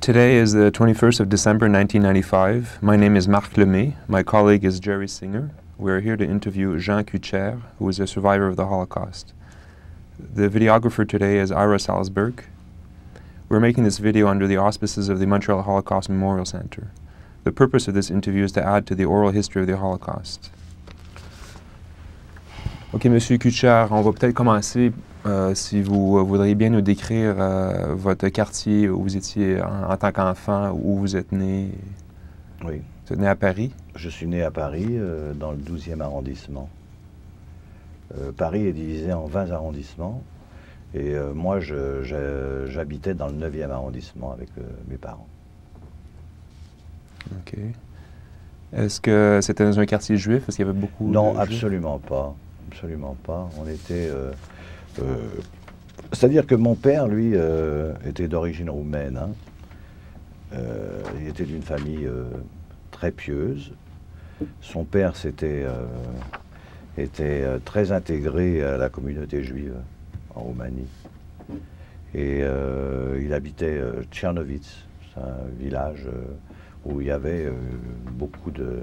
Today is the 21st of December 1995. My name is Marc Lemay. My colleague is Jerry Singer. We are here to interview Jean Kucher, who is a survivor of the Holocaust. The videographer today is Ira Salzberg. We're making this video under the auspices of the Montreal Holocaust Memorial Centre. The purpose of this interview is to add to the oral history of the Holocaust. Ok, Monsieur Kucher, on va peut-être commencer, si vous voudriez bien nous décrire votre quartier où vous étiez en tant qu'enfant, où vous êtes né. Oui. Vous êtes né à Paris? Je suis né à Paris, dans le 12e arrondissement. Paris est divisé en 20 arrondissements, et moi j'habitais dans le 9e arrondissement avec mes parents. Ok. Est-ce que c'était dans un quartier juif? Est-ce qu'il y avait beaucoup Non, de absolument pas. Absolument pas. On était... c'est-à-dire que mon père, lui, était d'origine roumaine. Hein. Il était d'une famille très pieuse. Son père était très intégré à la communauté juive en Roumanie. Et il habitait Tchernovitz, c'est un village où il y avait beaucoup de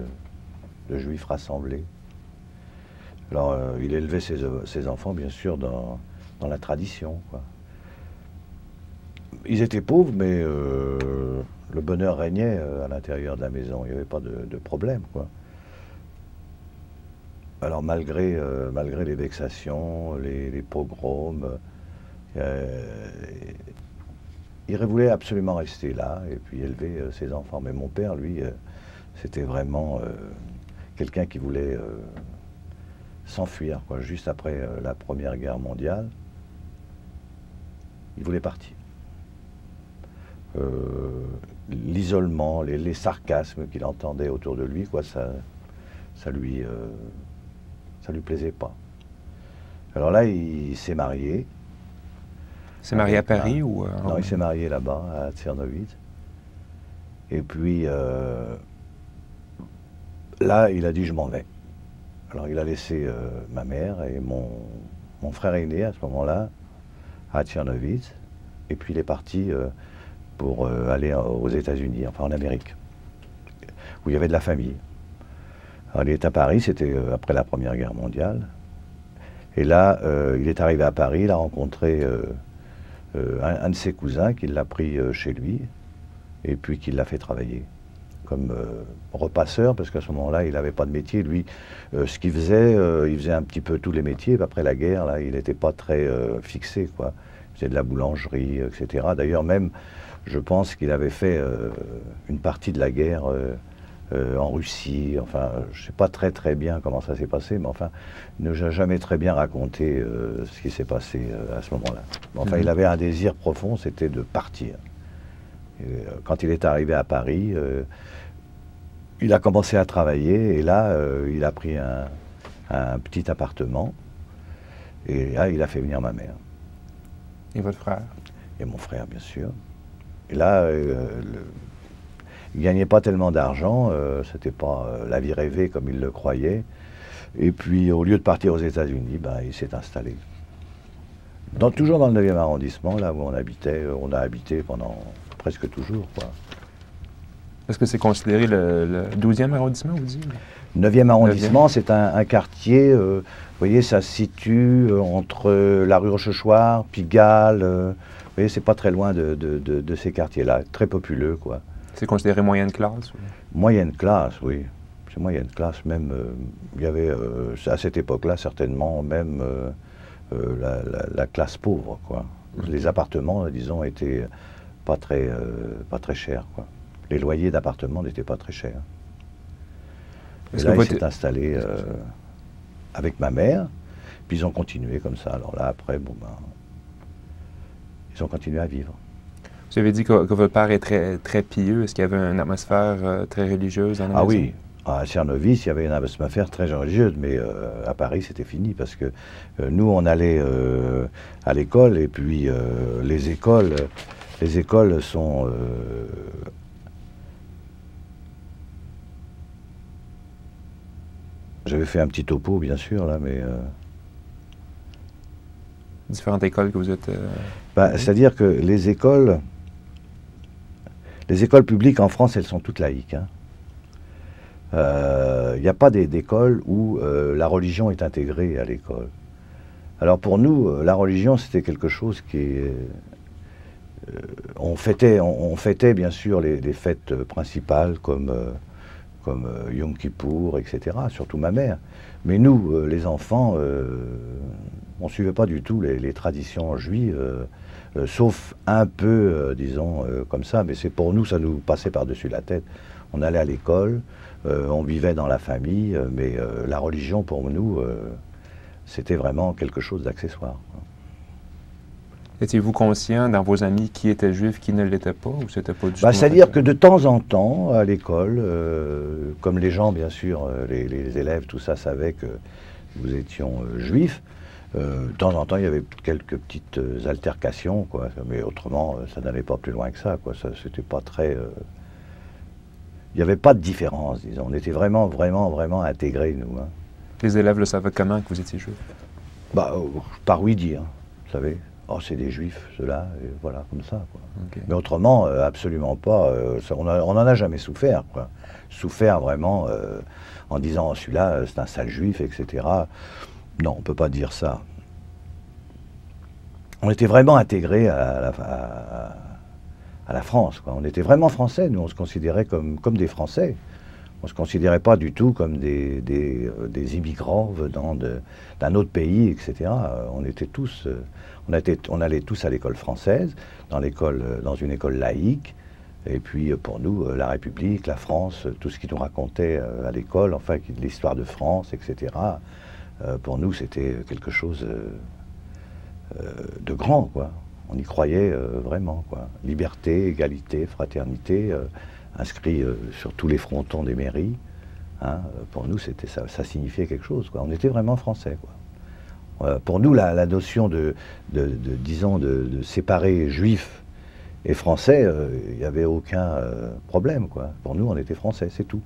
juifs rassemblés. Alors, il élevait ses enfants, bien sûr, dans la tradition, quoi. Ils étaient pauvres, mais le bonheur régnait à l'intérieur de la maison. Il n'y avait pas de problème, quoi. Alors, malgré les vexations, les pogroms, il voulait absolument rester là et puis élever ses enfants. Mais mon père, lui, c'était vraiment quelqu'un qui voulait... s'enfuir, quoi. Juste après la Première Guerre mondiale, il voulait partir. L'isolement, les sarcasmes qu'il entendait autour de lui, quoi, ça lui plaisait pas. Alors là, il s'est marié. Il s'est marié à Paris ou Non, il s'est marié là-bas, à Tchernovitz. Et puis, là, il a dit « je m'en vais ». Alors il a laissé ma mère et mon frère aîné à ce moment-là à Tchernovitz, et puis il est parti pour aller aux États-Unis, enfin en Amérique, où il y avait de la famille. Alors il est à Paris, c'était après la Première Guerre mondiale, et là il est arrivé à Paris, il a rencontré un de ses cousins qui l'a pris chez lui, et puis qui l'a fait travailler comme repasseur, parce qu'à ce moment-là, il n'avait pas de métier. Lui, ce qu'il faisait, il faisait un petit peu tous les métiers. Après la guerre, là, il n'était pas très fixé, quoi. Il faisait de la boulangerie, etc. D'ailleurs, même, je pense qu'il avait fait une partie de la guerre en Russie. Enfin, je ne sais pas très bien comment ça s'est passé, mais enfin, il ne nous a jamais très bien raconté ce qui s'est passé à ce moment-là. Enfin, il avait un désir profond, c'était de partir. Et, quand il est arrivé à Paris, il a commencé à travailler, et là, il a pris un petit appartement, et là, il a fait venir ma mère. Et votre frère? Et mon frère, bien sûr. Et là, il ne gagnait pas tellement d'argent, c'était pas la vie rêvée comme il le croyait. Et puis, au lieu de partir aux États-Unis, ben, il s'est installé. Toujours dans le 9e arrondissement, là où on habitait, on a habité pendant presque toujours, quoi. Est-ce que c'est considéré le 12e arrondissement, vous dites? 9e arrondissement, c'est un quartier, vous voyez, ça se situe entre la rue Rochechouart, Pigalle, vous voyez, c'est pas très loin de ces quartiers-là, très populeux, quoi. C'est considéré moyenne classe? Ou... Moyenne classe, oui. C'est moyenne classe, même, il y avait, à cette époque-là, certainement, même la classe pauvre, quoi. Les appartements, disons, étaient pas très chers, quoi. Les loyers d'appartements n'étaient pas très chers. Et là, il s'est installé avec ma mère, puis ils ont continué comme ça. Alors là, après, bon, ben, ils ont continué à vivre. Vous avez dit que votre père est très pieux. Est-ce qu'il y avait une atmosphère très religieuse dans la maison? Ah oui, à Tchernovitz, il y avait une atmosphère très religieuse, mais à Paris, c'était fini, parce que nous, on allait à l'école, et puis les écoles sont... J'avais fait un petit topo, bien sûr, là, mais... Différentes écoles que vous êtes... C'est-à-dire que les écoles Les écoles publiques en France, elles sont toutes laïques. Il n'y a pas d'école où la religion est intégrée à l'école. Alors pour nous, la religion, c'était quelque chose qui... on fêtait bien sûr les fêtes principales comme Yom Kippour, etc., surtout ma mère. Mais nous, les enfants, on ne suivait pas du tout les traditions juives, sauf un peu, disons, comme ça, mais c'est pour nous, ça nous passait par-dessus la tête. On allait à l'école, on vivait dans la famille, mais la religion, pour nous, c'était vraiment quelque chose d'accessoire. Étiez-vous conscient dans vos amis qui étaient juifs, qui ne l'étaient pas, ou c'était pas du tout? C'est-à-dire que de temps en temps, à l'école, comme les gens, bien sûr, les élèves, tout ça, savaient que nous étions juifs, de temps en temps, il y avait quelques petites altercations, quoi, mais autrement, ça n'allait pas plus loin que ça, quoi. Ça, c'était pas très... il n'y avait pas de différence, disons. On était vraiment, vraiment, vraiment intégrés, nous. Les élèves le savaient comment que vous étiez juif? Par oui dire, vous savez. Oh, c'est des juifs, ceux-là, et voilà, comme ça, quoi. Okay. Mais autrement, absolument pas. On n'en a jamais souffert, quoi. Souffert vraiment en disant, oh, celui-là, c'est un sale juif, etc. Non, on ne peut pas dire ça. On était vraiment intégrés à la France, quoi. On était vraiment français, nous, on se considérait comme des Français. On ne se considérait pas du tout comme des immigrants venant d'un autre pays, etc. On était tous, on allait tous à l'école française, dans une école laïque. Et puis pour nous, la République, la France, tout ce qu'ils nous racontaient à l'école, enfin l'histoire de France, etc. Pour nous, c'était quelque chose de grand, quoi. On y croyait vraiment, quoi. Liberté, égalité, fraternité. Inscrit sur tous les frontons des mairies, pour nous ça signifiait quelque chose, quoi. On était vraiment français, quoi. Pour nous la notion disons de séparer juifs et français, il n'y avait aucun problème, quoi. Pour nous on était français, c'est tout.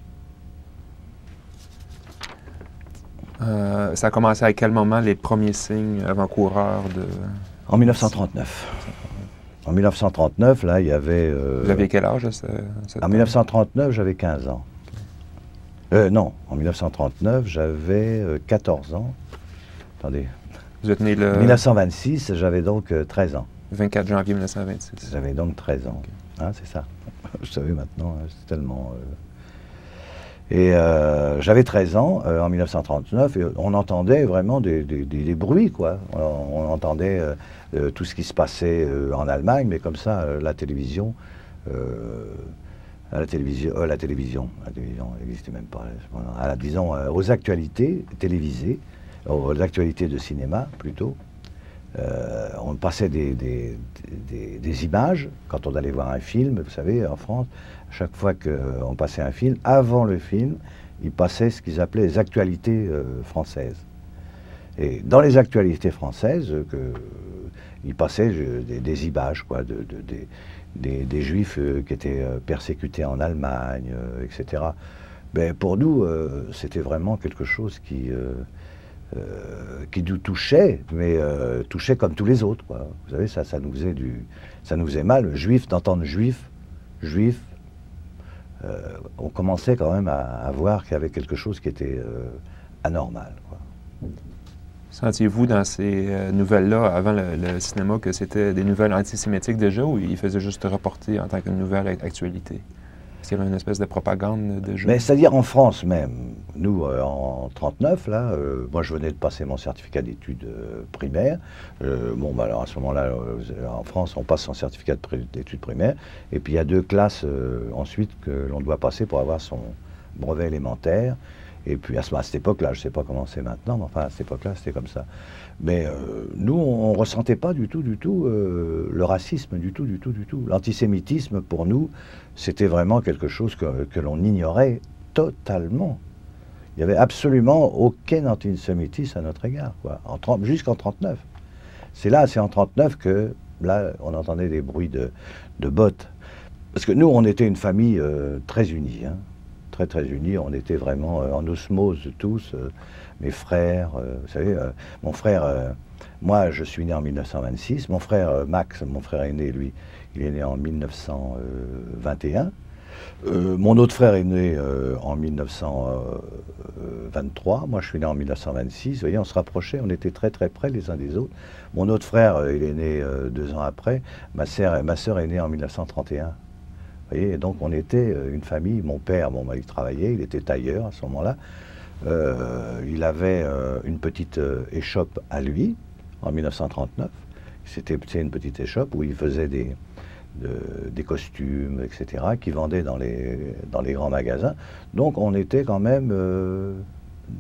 Ça a commencé à quel moment les premiers signes avant-coureurs de... En 1939. En 1939, là, il y avait... Vous aviez quel âge en 1939, j'avais 15 ans. Non, en 1939, j'avais 14 ans. Attendez. Vous êtes né le... 1926, j'avais donc 13 ans. 24 janvier 1926. J'avais donc 13 ans. Okay. C'est ça. Je savais maintenant, c'est tellement... Et j'avais 13 ans en 1939, et on entendait vraiment des bruits, quoi. On entendait tout ce qui se passait en Allemagne, mais comme ça, la télévision n'existait même pas. Disons, aux actualités télévisées, aux actualités de cinéma, plutôt, on passait des images, quand on allait voir un film, vous savez, en France, chaque fois qu'on passait un film, avant le film, il passait ce qu'ils appelaient les actualités françaises. Et dans les actualités françaises, il passait des images, quoi, des juifs qui étaient persécutés en Allemagne, etc. Mais pour nous, c'était vraiment quelque chose qui nous touchait, mais touchait comme tous les autres, quoi. Vous savez, ça nous faisait mal. Juif, d'entendre juif, on commençait quand même à voir qu'il y avait quelque chose qui était anormal, quoi. Sentiez-vous dans ces nouvelles-là, avant le cinéma, que c'était des nouvelles antisémitiques déjà, ou ils faisaient juste reporter en tant que nouvelle actualité? Est-ce qu'il y avait une espèce de propagande déjà? Mais c'est-à-dire en France même. Nous, en 1939, là, moi je venais de passer mon certificat d'études primaires. Alors à ce moment-là, en France, on passe son certificat d'études primaires. Et puis il y a 2 classes ensuite que l'on doit passer pour avoir son brevet élémentaire. Et puis à cette époque-là, je ne sais pas comment c'est maintenant, mais enfin à cette époque-là, c'était comme ça. Mais nous, on ne ressentait pas du tout le racisme, du tout. L'antisémitisme, pour nous, c'était vraiment quelque chose que l'on ignorait totalement. Il n'y avait absolument aucun antisémitisme à notre égard, quoi, jusqu'en 1939. C'est en 1939 que, là, on entendait des bruits de bottes. Parce que nous, on était une famille très unie, très très unis. On était vraiment en osmose tous, mes frères, vous savez, mon frère, moi je suis né en 1926, mon frère Max, mon frère aîné, lui, il est né en 1921. Mon autre frère est né en 1923, moi je suis né en 1926, vous voyez, on se rapprochait, on était très très près les uns des autres. Mon autre frère, il est né 2 ans après, ma sœur est née en 1931. Vous voyez, donc on était une famille, mon père, bon, il travaillait, il était tailleur à ce moment-là. Il avait une petite échoppe à lui, en 1939. C'était une petite échoppe où il faisait des costumes, etc., qui vendaient dans les grands magasins. Donc on était quand même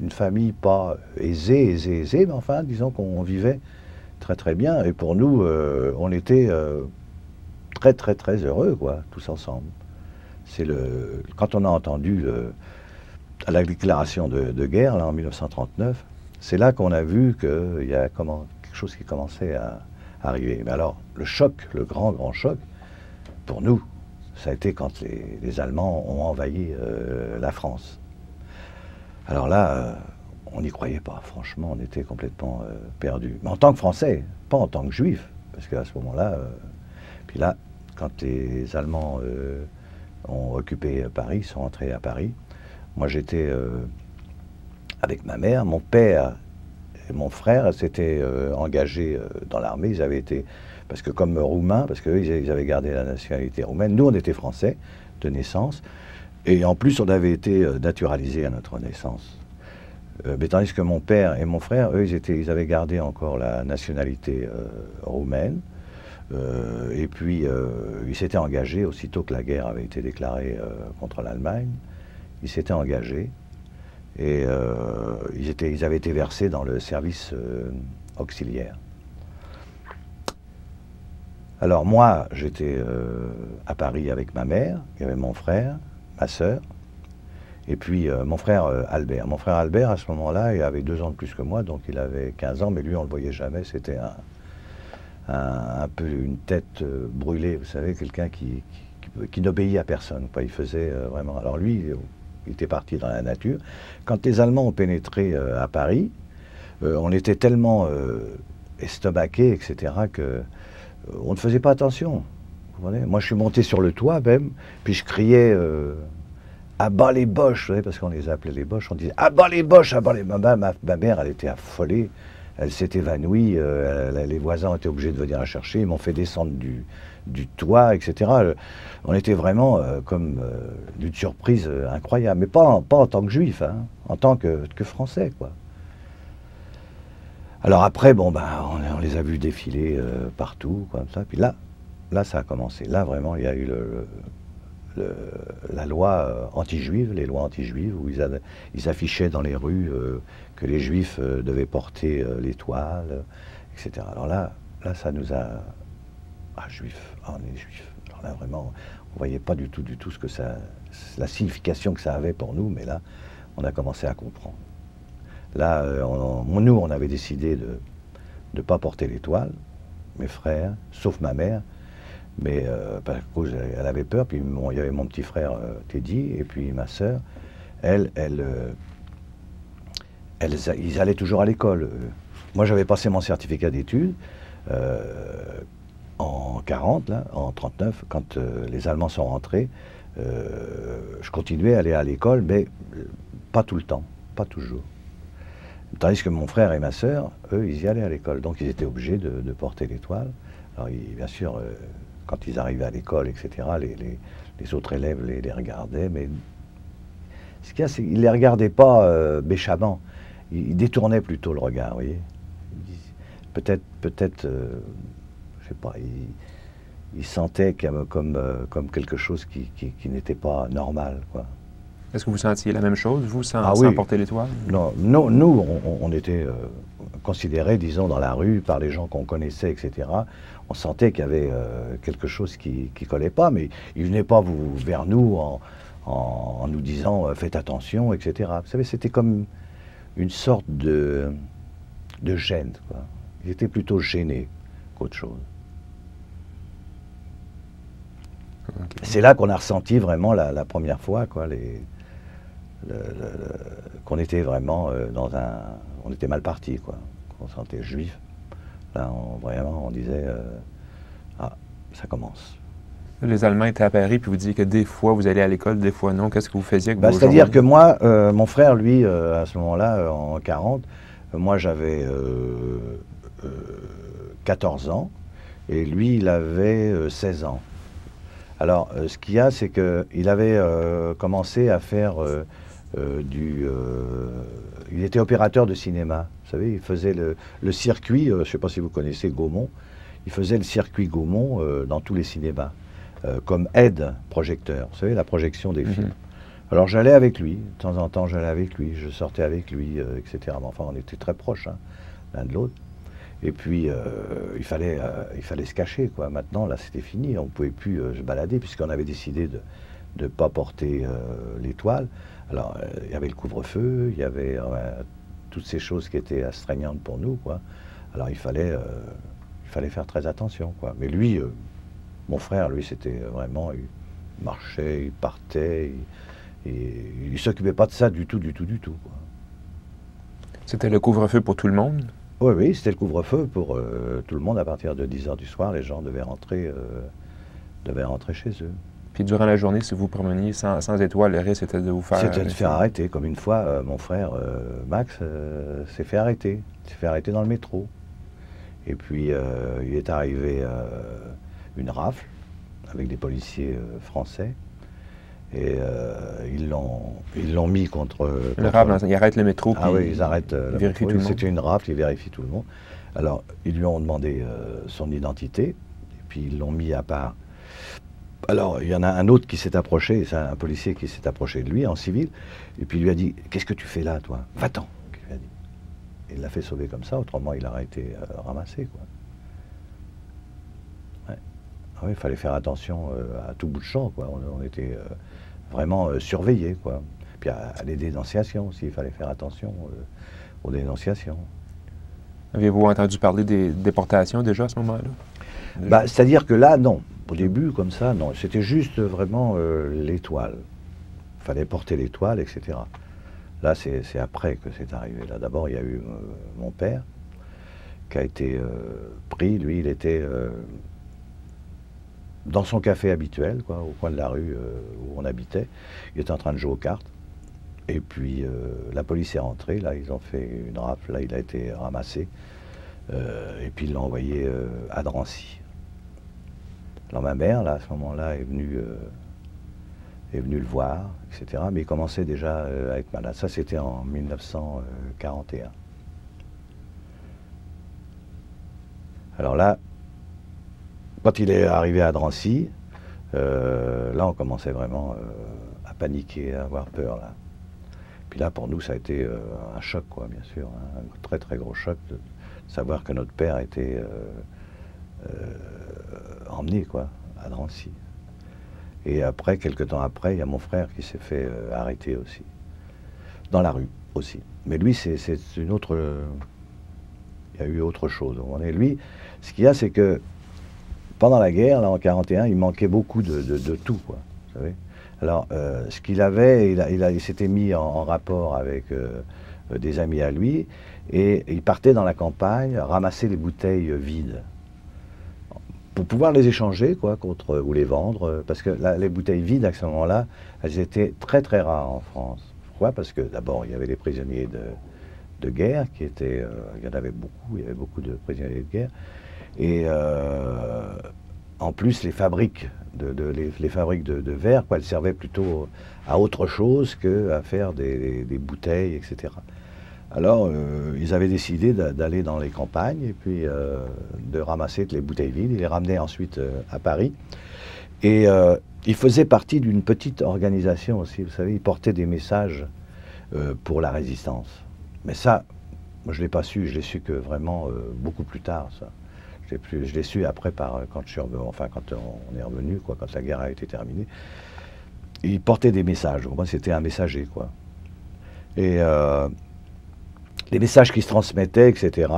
une famille pas aisée, mais enfin, disons qu'on vivait très très bien. Et pour nous, on était très très très heureux, quoi, tous ensemble. Quand on a entendu à la déclaration de guerre, là, en 1939, c'est là qu'on a vu qu'il y a quelque chose qui commençait à arriver. Mais alors, le choc, le grand choc, pour nous, ça a été quand les Allemands ont envahi la France. Alors là, on n'y croyait pas, franchement, on était complètement perdus. Mais en tant que Français, pas en tant que Juifs, parce qu'à ce moment-là, puis là, quand les Allemands ont occupé Paris, sont entrés à Paris, moi j'étais avec ma mère, mon père et mon frère s'étaient engagés dans l'armée, ils avaient été, parce que comme roumains, parce qu'eux ils avaient gardé la nationalité roumaine, nous on était français de naissance, et en plus on avait été naturalisés à notre naissance. Mais tandis que mon père et mon frère, eux ils avaient gardé encore la nationalité roumaine, et puis ils s'étaient engagés aussitôt que la guerre avait été déclarée contre l'Allemagne, ils s'étaient engagés. Et ils avaient été versés dans le service auxiliaire. Alors moi, j'étais à Paris avec ma mère, il y avait mon frère, ma sœur, et puis mon frère Albert. Mon frère Albert, à ce moment-là, il avait 2 ans de plus que moi, donc il avait 15 ans, mais lui, on ne le voyait jamais. C'était un peu une tête brûlée, vous savez, quelqu'un qui n'obéit à personne, quoi. Il faisait vraiment... Alors lui, il était parti dans la nature. Quand les Allemands ont pénétré à Paris, on était tellement estomaqués, etc., qu'on ne faisait pas attention. Vous voyez, moi, je suis monté sur le toit même, puis je criais à bas les Boches, vous savez, parce qu'on les appelait les Boches, on disait à bas les Boches, à bas les... Ma mère, elle était affolée, elle s'est évanouie, les voisins ont été obligés de venir la chercher, ils m'ont fait descendre du toit, etc. On était vraiment comme d'une surprise incroyable, mais pas en tant que juif, hein, en tant que français, quoi. Alors après, bon, ben, on les a vus défiler partout, comme ça. Puis là, ça a commencé. Là, vraiment, il y a eu la loi anti-juive, les lois anti-juives, où ils affichaient dans les rues que les juifs devaient porter l'étoile, etc. Alors là, ça nous a... Ah, juifs, on est juifs. Alors là, vraiment, on ne voyait pas du tout ce que ça... la signification que ça avait pour nous, mais là, on a commencé à comprendre. Là, nous, on avait décidé de ne pas porter l'étoile, mes frères, sauf ma mère, mais parce qu'elle avait peur, puis il y avait mon petit frère Teddy, et puis ma sœur, ils allaient toujours à l'école. Moi, j'avais passé mon certificat d'études en 40, là, en 39, quand les Allemands sont rentrés. Je continuais à aller à l'école, mais pas tout le temps, pas toujours. Tandis que mon frère et ma sœur, eux, ils y allaient à l'école, donc ils étaient obligés de porter l'étoile. Alors, bien sûr, quand ils arrivaient à l'école, etc., les autres élèves les regardaient, mais ce qu'il y a, c'est qu'ils ne les regardaient pas méchamment. Ils détournaient plutôt le regard, vous voyez. Peut-être, je sais pas, ils sentaient comme quelque chose qui n'était pas normal, quoi. Est-ce que vous sentiez la même chose, vous, sans oui. porter l'étoile? Non, nous, on était considérés, disons, dans la rue, par les gens qu'on connaissait, etc. On sentait qu'il y avait quelque chose qui ne collait pas, mais ils ne venaient pas vers nous en nous disant « faites attention », etc. Vous savez, c'était comme une sorte de gêne, quoi. Ils étaient plutôt gênés qu'autre chose. Okay. C'est là qu'on a ressenti vraiment la première fois, quoi, qu'on était vraiment dans un... On était mal parti, quoi. On se sentait juif. Là, vraiment, on disait, ah, ça commence. Les Allemands étaient à Paris, puis vous disiez que des fois vous allez à l'école, des fois non. Qu'est-ce que vous faisiez avec vos C'est-à-dire journées? que moi, mon frère, lui, à ce moment-là, en 40, moi j'avais 14 ans, et lui, il avait 16 ans. Alors, ce qu'il y a, c'est qu'il avait commencé à faire il était opérateur de cinéma. Vous savez, il faisait le circuit, je ne sais pas si vous connaissez Gaumont, il faisait le circuit Gaumont dans tous les cinémas, comme aide projecteur, vous savez, la projection des films. Alors j'allais avec lui, de temps en temps j'allais avec lui, je sortais avec lui, etc. Mais enfin, on était très proches, hein, l'un de l'autre. Et puis, il fallait se cacher, quoi. Maintenant, là, c'était fini. On ne pouvait plus se balader, puisqu'on avait décidé de ne pas porter l'étoile. Alors, il y avait le couvre-feu, il y avait toutes ces choses qui étaient astreignantes pour nous, quoi. Alors, il fallait faire très attention, quoi. Mais lui, mon frère, lui, c'était vraiment... Il marchait, il partait, il ne s'occupait pas de ça du tout, quoi. C'était le couvre-feu pour tout le monde? Oui, oui, c'était le couvre-feu pour tout le monde. À partir de 10 h du soir, les gens devaient rentrer chez eux. Puis durant la journée, si vous promeniez sans étoile, le risque c'était de vous faire... C'était de se faire arrêter. Comme une fois, mon frère Max s'est fait arrêter. Il s'est fait arrêter dans le métro. Et puis, il est arrivé une rafle avec des policiers français. Et ils l'ont mis contre... Le rafle, ils arrêtent le métro. Ah oui, ils arrêtent le métro. C'était une rafle, ils vérifient tout le monde. Alors, ils lui ont demandé son identité, et puis ils l'ont mis à part. Alors, il y en a un autre qui s'est approché, c'est un policier qui s'est approché de lui, en civil, et puis il lui a dit « Qu'est-ce que tu fais là, toi? Va-t'en » il lui a dit. Il l'a fait sauver comme ça, autrement il aurait été ramassé, quoi. Ouais. Ah oui, il fallait faire attention à tout bout de champ, quoi. On était vraiment surveillés, quoi. Puis à les dénonciations aussi, il fallait faire attention aux dénonciations. Avez-vous entendu parler des déportations déjà à ce moment-là? C'est-à-dire que là, non. Au début, comme ça, non. C'était juste vraiment l'étoile. Il fallait porter l'étoile, etc. Là, c'est après que c'est arrivé. Là, d'abord, il y a eu mon père qui a été pris. Lui, il était dans son café habituel, quoi, au coin de la rue où on habitait. Il était en train de jouer aux cartes. Et puis, la police est rentrée. Là, ils ont fait une rafle. Là, il a été ramassé. Et puis, ils l'ont envoyé à Drancy. Alors ma mère, là, à ce moment-là, est venue le voir, etc. Mais il commençait déjà à être malade. Ça, c'était en 1941. Alors là, quand il est arrivé à Drancy, là, on commençait vraiment à paniquer, à avoir peur, là. Puis là, pour nous, ça a été un choc, quoi, bien sûr. Un très, très gros choc de savoir que notre père était... emmené, quoi, à Drancy. Et après, quelques temps après, il y a mon frère qui s'est fait arrêter aussi. Dans la rue, aussi. Mais lui, c'est une autre... il y a eu autre chose. Et lui, ce qu'il y a, c'est que pendant la guerre, là, en 41, il manquait beaucoup de tout, quoi. Vous savez. Alors, ce qu'il avait, il s'était mis en rapport avec des amis à lui, et il partait dans la campagne ramasser les bouteilles vides. Pour pouvoir les échanger, quoi, contre, ou les vendre, parce que les bouteilles vides, à ce moment-là, elles étaient très très rares en France. Pourquoi? Parce que d'abord, il y avait des prisonniers de guerre, qui étaient, il y en avait beaucoup, il y avait beaucoup de prisonniers de guerre, et en plus, les fabriques les fabriques de verre, quoi, elles servaient plutôt à autre chose qu'à faire des bouteilles, etc. Alors, ils avaient décidé d'aller dans les campagnes et puis de ramasser les bouteilles vides. Ils les ramenaient ensuite à Paris. Et ils faisaient partie d'une petite organisation aussi, vous savez. Ils portaient des messages pour la résistance. Mais ça, moi je ne l'ai pas su, je l'ai su que vraiment beaucoup plus tard, ça. Je l'ai su après, quand je suis revenu, enfin quand on est revenu, quoi, quand la guerre a été terminée. Ils portaient des messages. Moi, c'était un messager, quoi. Et les messages qui se transmettaient, etc.,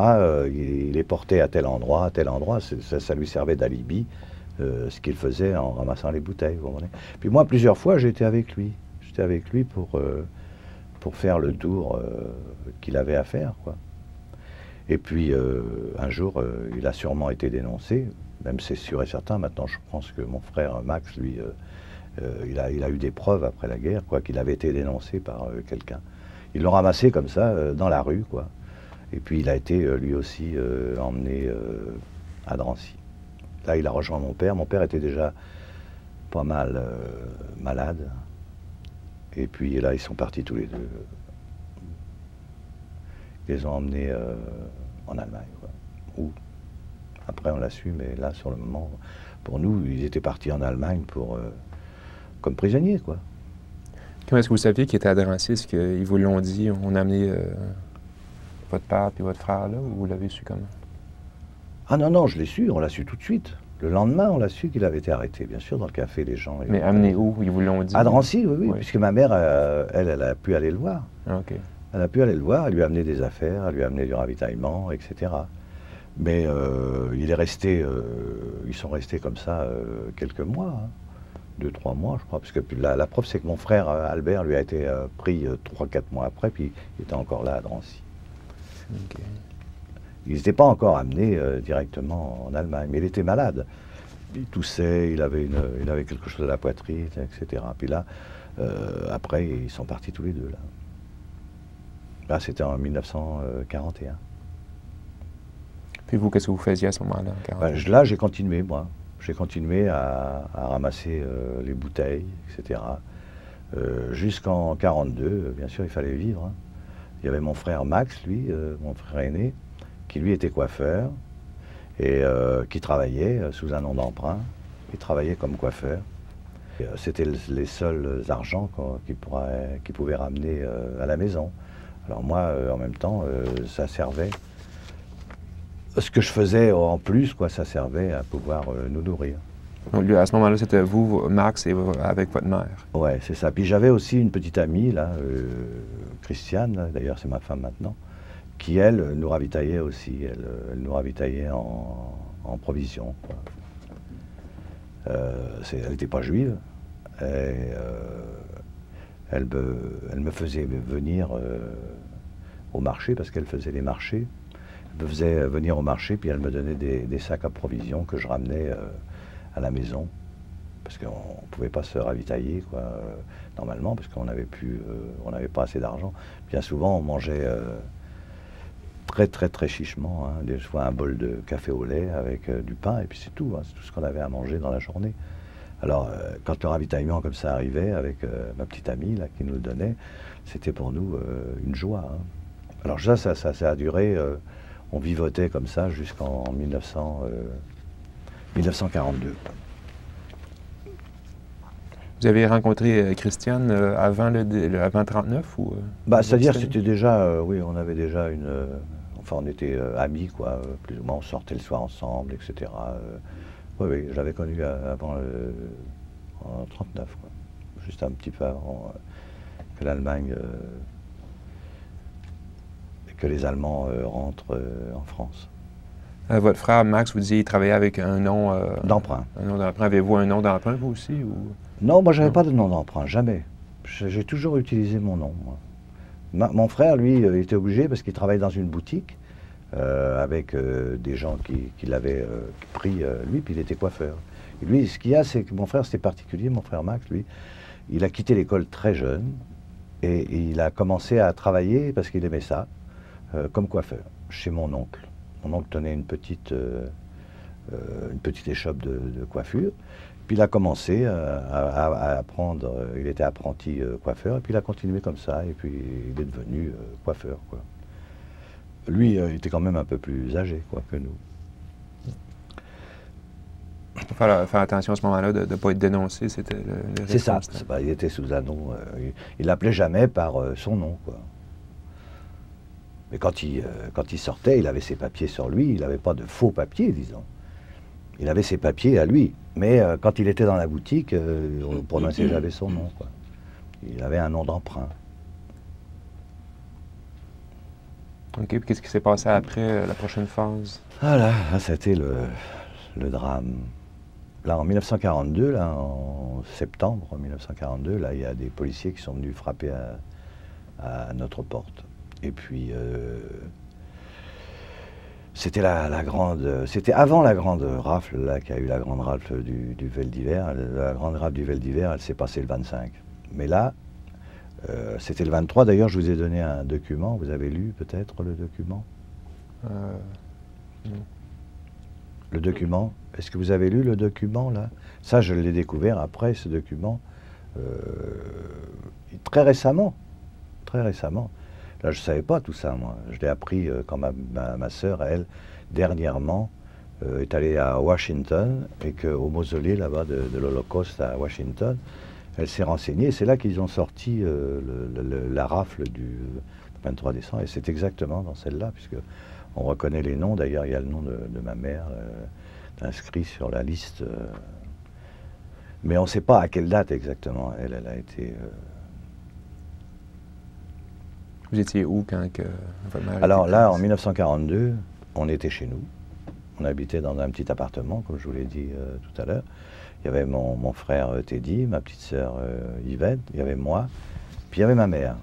il les portait à tel endroit, ça lui servait d'alibi, ce qu'il faisait en ramassant les bouteilles, vous comprenez. Puis moi, plusieurs fois, j'étais avec lui. J'étais avec lui pour pour faire le tour qu'il avait à faire, quoi. Et puis, un jour, il a sûrement été dénoncé, même c'est sûr et certain. Maintenant, je pense que mon frère Max, lui, il a eu des preuves après la guerre, quoi, qu'il avait été dénoncé par quelqu'un. Ils l'ont ramassé comme ça, dans la rue, quoi. Et puis, il a été, lui aussi, emmené à Drancy. Là, il a rejoint mon père. Mon père était déjà pas mal malade. Et puis, là, ils sont partis tous les deux. Ils les ont emmenés en Allemagne, quoi. Où, après, on l'a su, mais là, sur le moment, pour nous, ils étaient partis en Allemagne pour, comme prisonniers, quoi. Comment est-ce que vous saviez qu'ils étaient à Drancy? Est-ce qu'ils vous l'ont dit? On a amené votre père et votre frère là, ou vous l'avez su comment? Ah non, non, je l'ai su, on l'a su tout de suite. Le lendemain, on l'a su qu'il avait été arrêté, bien sûr, dans le café, les gens. Mais amené où? Ils vous l'ont dit? À Drancy, oui, oui, Oui. puisque ma mère, elle a pu aller le voir. Ah, OK. Elle a pu aller le voir, elle lui a amené des affaires, elle lui a amené du ravitaillement, etc. Mais il est resté, ils sont restés comme ça quelques mois, hein. 2-3 mois, je crois, parce que la preuve, c'est que mon frère Albert lui a été pris 3-4 mois après, puis il était encore là à Drancy. OK. Il n'était pas encore amené directement en Allemagne, mais il était malade. Il toussait, il avait quelque chose à la poitrine, etc. Puis là, après, ils sont partis tous les deux, là. Là, c'était en 1941. Puis vous, qu'est-ce que vous faisiez à ce moment-là? Là, j'ai continué, moi. J'ai continué à ramasser les bouteilles, etc. Jusqu'en 1942, bien sûr, il fallait vivre, hein. Il y avait mon frère Max, lui, mon frère aîné, qui lui était coiffeur et qui travaillait sous un nom d'emprunt. Il travaillait comme coiffeur. C'était les seuls argents qu'il pouvait ramener à la maison. Alors moi, en même temps, ça servait. Ce que je faisais en plus, quoi, ça servait à pouvoir nous nourrir. Donc, lui, à ce moment-là, c'était vous, Max, et avec votre mère. Ouais, c'est ça. Puis j'avais aussi une petite amie, là, Christiane, d'ailleurs c'est ma femme maintenant, qui, elle, nous ravitaillait aussi. Elle nous ravitaillait en provisions, quoi. Elle n'était pas juive. Et, elle me faisait venir au marché, parce qu'elle faisait les marchés. Elle me faisait venir au marché, puis elle me donnait des sacs à provisions que je ramenais à la maison. Parce qu'on ne pouvait pas se ravitailler, quoi, normalement, parce qu'on n'avait pas assez d'argent. Bien souvent, on mangeait très, très, très chichement, hein. Des fois, un bol de café au lait avec du pain, et puis c'est tout, hein, c'est tout ce qu'on avait à manger dans la journée. Alors, quand le ravitaillement comme ça arrivait, avec ma petite amie là, qui nous le donnait, c'était pour nous une joie, hein. Alors ça a duré, on vivotait comme ça jusqu'en 1942. Vous avez rencontré Christiane avant 39 ou c'est-à-dire que c'était déjà, oui, on avait déjà enfin on était amis, quoi, plus ou moins, on sortait le soir ensemble, etc. Oui, oui, je l'avais connue avant en 39, quoi, juste un petit peu avant que l'Allemagne, que les Allemands rentrent en France. Votre frère Max, vous disiez qu'il travaillait avec un nom d'emprunt. Un nom d'emprunt. Avez-vous un nom d'emprunt, vous aussi? Ou... Non, moi, j'avais pas de nom d'emprunt, jamais. J'ai toujours utilisé mon nom, moi. Mon frère, lui, il était obligé parce qu'il travaillait dans une boutique avec des gens qui l'avaient pris, lui, puis il était coiffeur. Et lui, ce qu'il y a, c'est que mon frère, c'était particulier, mon frère Max, lui, il a quitté l'école très jeune et il a commencé à travailler, parce qu'il aimait ça, comme coiffeur, chez mon oncle. Mon oncle tenait une petite échoppe de coiffure. Puis il a commencé à apprendre, il était apprenti coiffeur, et puis il a continué comme ça, et puis il est devenu coiffeur, quoi. Lui, il était quand même un peu plus âgé, quoi, que nous. Il faut faire attention à ce moment-là de ne pas être dénoncé, c'était le C'est ça, il était sous un nom, il l'appelait jamais par son nom, quoi. Mais quand il sortait, il avait ses papiers sur lui, il n'avait pas de faux papiers, disons. Il avait ses papiers à lui, mais quand il était dans la boutique, on ne prononçait jamais son nom, quoi. Il avait un nom d'emprunt. OK, puis qu'est-ce qui s'est passé après la prochaine phase? Voilà, là, c'était le drame. Là, en 1942, là, en septembre 1942, là, il y a des policiers qui sont venus frapper à notre porte. Et puis, c'était la grande, c'était avant la grande rafle, là, qu'il y a eu la grande rafle du Vel d'Hiver. La grande rafle du Vel d'Hiver, elle s'est passée le 25. Mais là, c'était le 23. D'ailleurs, je vous ai donné un document. Vous avez lu peut-être le document? Non. Le document? Est-ce que vous avez lu le document, là? Ça, je l'ai découvert après, ce document, très récemment. Très récemment. Là, je ne savais pas tout ça, moi. Je l'ai appris quand ma sœur, elle, dernièrement, est allée à Washington, et qu'au mausolée, là-bas, de l'Holocauste à Washington, elle s'est renseignée, et c'est là qu'ils ont sorti la rafle du 23 décembre, et c'est exactement dans celle-là, puisque on reconnaît les noms. D'ailleurs, il y a le nom de ma mère inscrit sur la liste, mais on ne sait pas à quelle date exactement elle a été... Vous étiez où quand que votre mère Alors était là, prise? en 1942, on était chez nous. On habitait dans un petit appartement, comme je vous l'ai dit tout à l'heure. Il y avait mon frère Teddy, ma petite sœur Yvette, il y avait moi, puis il y avait ma mère.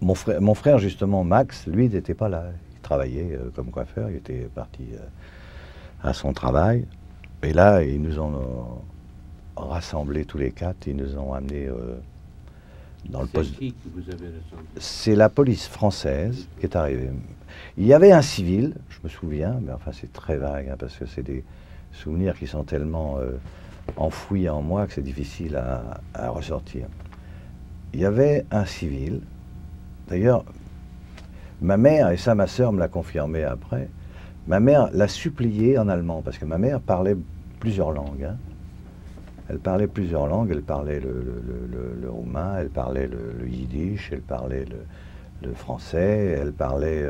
Mon frère, justement, Max, lui, n'était pas là. Il travaillait comme coiffeur, il était parti à son travail. Et là, ils nous ont rassemblés tous les quatre, ils nous ont amenés dans le poste. C'est qui vous avez rassemblé? C'est la police française qui est arrivée. Il y avait un civil, je me souviens, mais enfin c'est très vague, hein, parce que c'est des souvenirs qui sont tellement enfouis en moi que c'est difficile à ressortir. Il y avait un civil, d'ailleurs, ma mère, et ça ma sœur me l'a confirmé après, ma mère l'a supplié en allemand, parce que ma mère parlait plusieurs langues. Hein. Elle parlait plusieurs langues, elle parlait le roumain, elle parlait le yiddish, elle parlait le français, elle parlait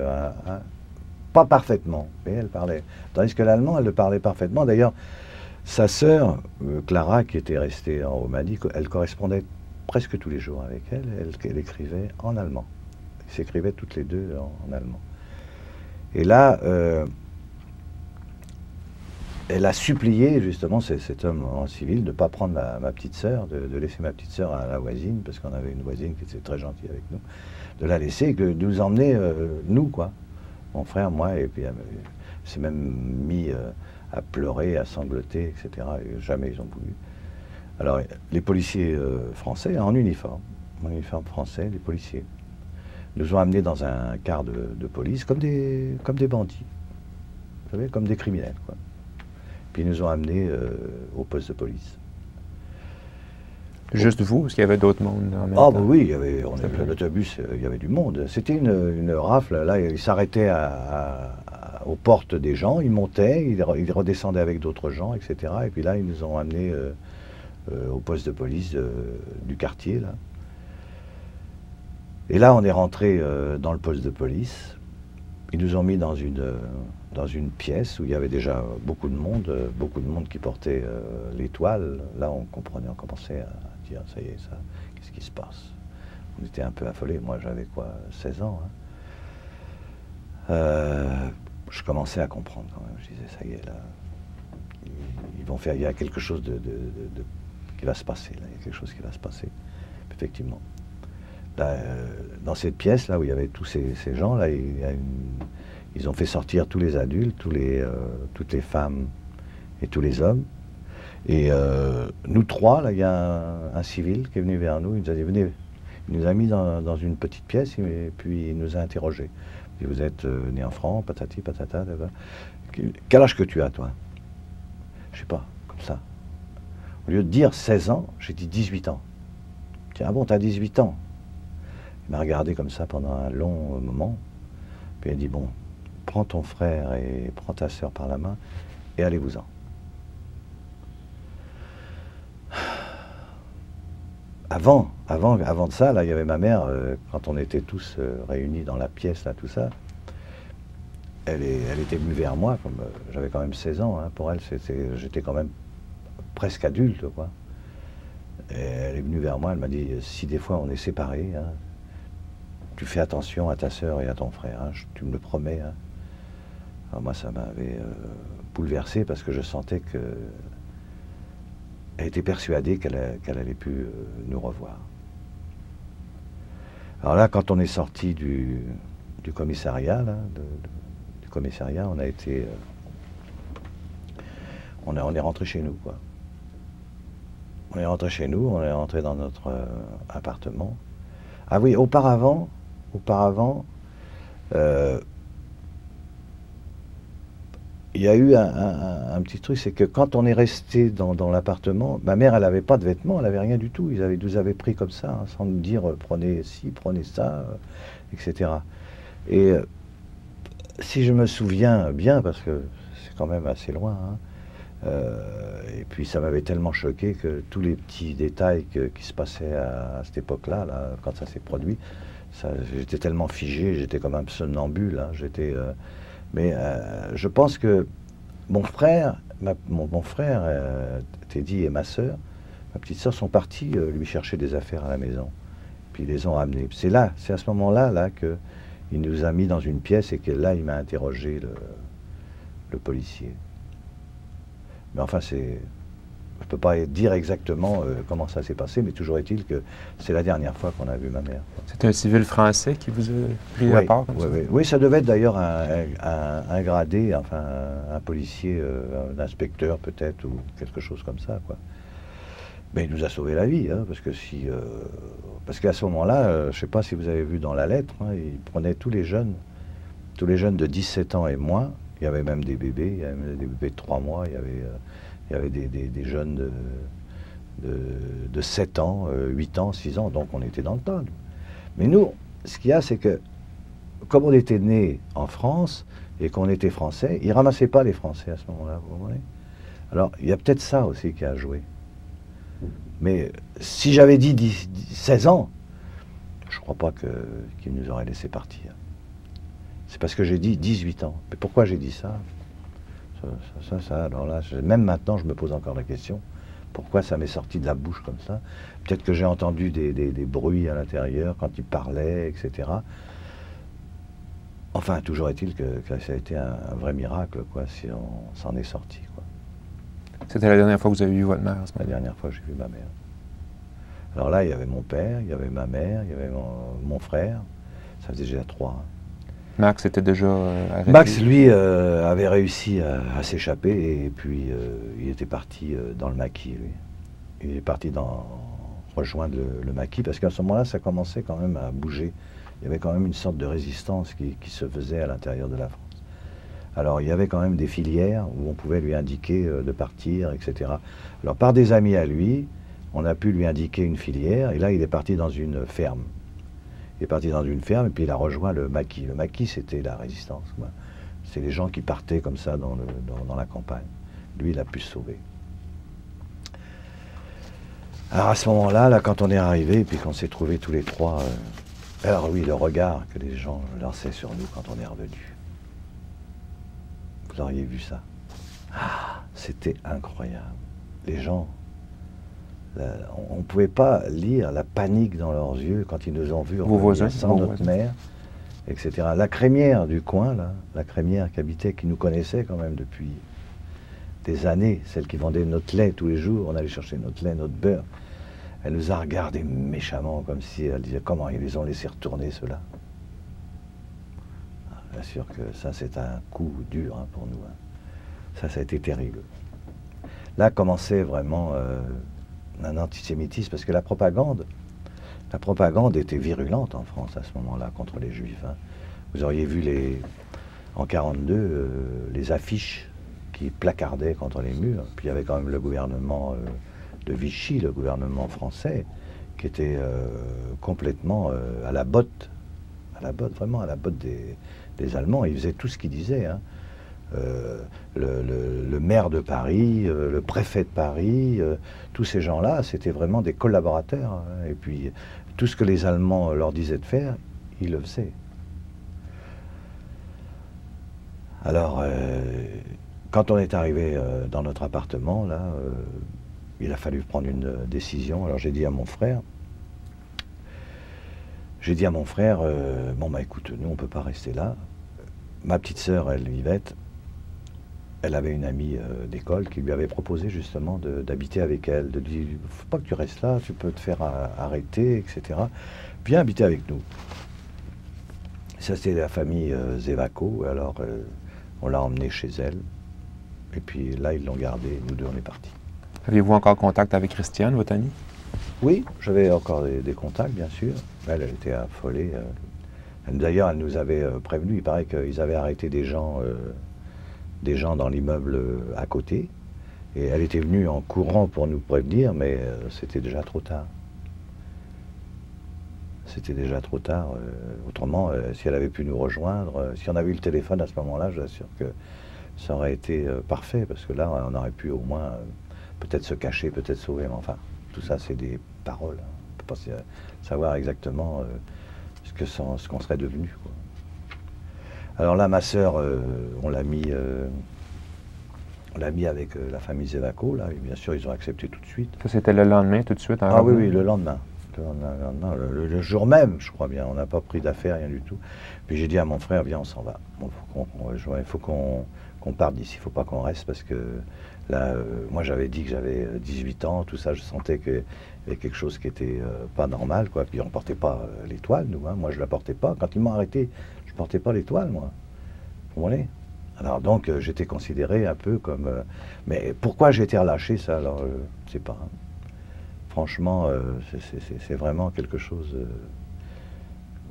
pas parfaitement, mais elle parlait. Tandis que l'allemand, elle le parlait parfaitement. D'ailleurs, sa sœur, Clara, qui était restée en Roumanie, elle correspondait presque tous les jours avec elle, elle écrivait en allemand. Ils s'écrivaient toutes les deux en allemand. Et là, elle a supplié justement cet homme en civil de ne pas prendre ma petite sœur, de laisser ma petite sœur à la voisine, parce qu'on avait une voisine qui était très gentille avec nous, de la laisser et de nous emmener, nous, quoi. Mon frère, moi, et puis elle s'est même mis à pleurer, à sangloter, etc. Et jamais ils ont voulu. Alors, les policiers français, en uniforme français, les policiers, nous ont amenés dans un car de police comme des bandits, vous savez, comme des criminels, quoi. Puis ils nous ont amenés au poste de police. Juste vous, parce qu'il y avait d'autres mondes en même Ah, temps? bah oui, l'autobus, il y avait du monde. C'était une rafle, là, ils s'arrêtaient aux portes des gens, ils montaient, ils redescendaient avec d'autres gens, etc. Et puis là, ils nous ont amenés au poste de police du quartier, là. Et là, on est rentré dans le poste de police. Ils nous ont mis dans une pièce où il y avait déjà beaucoup de monde qui portait l'étoile. Là, on commençait à dire, ça y est, ça, qu'est-ce qui se passe? On était un peu affolés. Moi, j'avais quoi, 16 ans, hein. Je commençais à comprendre quand même. Je disais, ça y est, là, ils vont faire, il y a quelque chose qui va se passer, là, il y a quelque chose qui va se passer, effectivement. Là, dans cette pièce, là où il y avait tous ces gens, là, ils ont fait sortir tous les adultes, toutes les femmes et tous les hommes. Et nous trois, là, il y a un civil qui est venu vers nous, il nous a dit, venez. Il nous a mis dans une petite pièce et puis il nous a interrogés. Il dit, vous êtes né en France, patati, patata, quel âge que tu as, toi? Je sais pas, comme ça. Au lieu de dire 16 ans, j'ai dit 18 ans. Tiens, ah bon, t'as 18 ans? Il m'a regardé comme ça pendant un long moment, puis il a dit, bon, prends ton frère et prends ta sœur par la main et allez-vous-en. Avant de ça, là, il y avait ma mère, quand on était tous réunis dans la pièce, là, tout ça, elle était venue vers moi, comme j'avais quand même 16 ans, hein, pour elle, j'étais quand même presque adulte, quoi. Et elle est venue vers moi, elle m'a dit, si des fois on est séparés, hein, tu fais attention à ta sœur et à ton frère, hein, tu me le promets. Hein. Alors moi, ça m'avait bouleversé parce que je sentais que elle était persuadée qu'elle allait plus nous revoir. Alors là, quand on est sorti du commissariat, là, du commissariat, on a été... on est rentré chez nous, quoi. On est rentré chez nous, on est rentré dans notre appartement. Ah oui, auparavant, il y a eu un petit truc, c'est que quand on est resté dans l'appartement, ma mère, elle n'avait pas de vêtements, elle n'avait rien du tout. Ils nous avaient pris comme ça, hein, sans nous dire prenez ci, prenez ça, etc. Et si je me souviens bien, parce que c'est quand même assez loin, hein, et puis ça m'avait tellement choqué que tous les petits détails qui se passaient à cette époque-là, là, quand ça s'est produit, j'étais tellement figé, j'étais comme un somnambule, hein, mais je pense que mon frère, mon frère Teddy et ma sœur, ma petite sœur, sont partis lui chercher des affaires à la maison. Puis ils les ont amenés. C'est à ce moment-là là, qu'il nous a mis dans une pièce et que là, il m'a interrogé, le policier. Mais enfin, je ne peux pas dire exactement comment ça s'est passé, mais toujours est-il que c'est la dernière fois qu'on a vu ma mère. C'était un civil français qui vous a pris à part comme ça? Oui, ça devait être d'ailleurs un gradé, enfin un policier, un inspecteur peut-être, ou quelque chose comme ça, quoi. Mais il nous a sauvé la vie, hein, parce qu'à ce moment-là, je ne sais pas si vous avez vu dans la lettre, hein, il prenait tous les jeunes de 17 ans et moins. Il y avait même des bébés, il y avait même des bébés de 3 mois, il y avait des jeunes de 7 ans, 8 ans, 6 ans, donc on était dans le tas. Mais nous, ce qu'il y a, c'est que, comme on était nés en France, et qu'on était français, ils ne ramassaient pas les Français à ce moment-là, vous comprenez? Alors, il y a peut-être ça aussi qui a joué. Mais si j'avais dit 16 ans, je ne crois pas qu'ils nous auraient laissé partir. C'est parce que j'ai dit 18 ans. Mais pourquoi j'ai dit ça? Alors là, même maintenant, je me pose encore la question. Pourquoi ça m'est sorti de la bouche comme ça? Peut-être que j'ai entendu des bruits à l'intérieur quand ils parlaient, etc. Enfin, toujours est-il que ça a été un vrai miracle, quoi, si on s'en est sorti, quoi. C'était la dernière fois que vous avez vu votre mère? La dernière fois que j'ai vu ma mère. Alors là, il y avait mon père, il y avait ma mère, il y avait mon frère. Ça faisait déjà 3. Hein. Max était déjà arrêté? Max, lui, avait réussi à s'échapper et puis il était parti dans le maquis, lui. Il est parti rejoindre le maquis parce qu'à ce moment-là, ça commençait quand même à bouger. Il y avait quand même une sorte de résistance qui se faisait à l'intérieur de la France. Alors, il y avait quand même des filières où on pouvait lui indiquer de partir, etc. Alors, par des amis à lui, on a pu lui indiquer une filière et là, il est parti dans une ferme. Il est parti dans une ferme et puis il a rejoint le maquis. Le maquis, c'était la résistance. C'est les gens qui partaient comme ça dans la campagne. Lui, il a pu se sauver. Alors à ce moment-là, là, quand on est arrivé et puis qu'on s'est trouvés tous les trois, alors oui, le regard que les gens lançaient sur nous quand on est revenu. Vous auriez vu ça. Ah, c'était incroyable. Les gens... on ne pouvait pas lire la panique dans leurs yeux quand ils nous ont vus sans notre mère, etc. La crémière du coin, là, la crémière qui habitait, qui nous connaissait quand même depuis des années, celle qui vendait notre lait tous les jours, on allait chercher notre lait, notre beurre, elle nous a regardés méchamment, comme si elle disait comment ils les ont laissés retourner ceux-là. Ah, bien sûr que ça c'est un coup dur, hein, pour nous. Hein. Ça a été terrible. Là commençait vraiment... un antisémitisme, parce que la propagande était virulente en France à ce moment-là contre les Juifs. Hein. Vous auriez vu en 1942 les affiches qui placardaient contre les murs. Puis il y avait quand même le gouvernement de Vichy, le gouvernement français, qui était complètement à la botte, vraiment à la botte des Allemands. Ils faisaient tout ce qu'ils disaient. Hein. Le maire de Paris, le préfet de Paris, tous ces gens-là, c'était vraiment des collaborateurs. Hein. Et puis, tout ce que les Allemands leur disaient de faire, ils le faisaient. Alors, quand on est arrivé dans notre appartement, là, il a fallu prendre une décision. Alors, j'ai dit à mon frère, bon, bah écoute, nous, on ne peut pas rester là. Ma petite sœur, elle, Yvette, elle avait une amie d'école qui lui avait proposé justement d'habiter avec elle, de dire, il ne faut pas que tu restes là, tu peux te faire arrêter, etc. Viens habiter avec nous. Ça, c'était la famille Zévaco, alors on l'a emmené chez elle, et puis là, ils l'ont gardé, nous deux, on est partis. Avez-vous encore contact avec Christiane, votre amie? Oui, j'avais encore des contacts, bien sûr. Elle était affolée. D'ailleurs, elle nous avait prévenu, il paraît qu'ils avaient arrêté des gens dans l'immeuble à côté. Et elle était venue en courant pour nous prévenir, mais c'était déjà trop tard. C'était déjà trop tard. Autrement, si elle avait pu nous rejoindre, si on avait eu le téléphone à ce moment-là, je vous assure que ça aurait été parfait, parce que là, on aurait pu au moins peut-être se cacher, peut-être sauver, mais enfin, tout ça, c'est des paroles. On ne peut pas savoir exactement ce qu'on serait devenu, quoi. Alors là, ma sœur, on l'a mis avec la famille Zévaco, là, et bien sûr, ils ont accepté tout de suite. Ça, c'était le lendemain, tout de suite? Ah oui, oui, le lendemain. Le jour même, je crois bien. On n'a pas pris d'affaires, rien du tout. Puis j'ai dit à mon frère, viens, on s'en va. Il faut qu'on parte d'ici, il ne faut pas qu'on reste, parce que là, moi j'avais dit que j'avais 18 ans, tout ça, je sentais qu'il y avait quelque chose qui n'était pas normal, quoi. Puis on ne portait pas l'étoile, nous, hein. Moi je ne la portais pas. Quand ils m'ont arrêté, je ne portais pas l'étoile, moi. Vous comprenez? Alors donc j'étais considéré un peu comme... mais pourquoi j'ai été relâché, ça, alors, je ne sais pas. Hein. Franchement, c'est vraiment quelque chose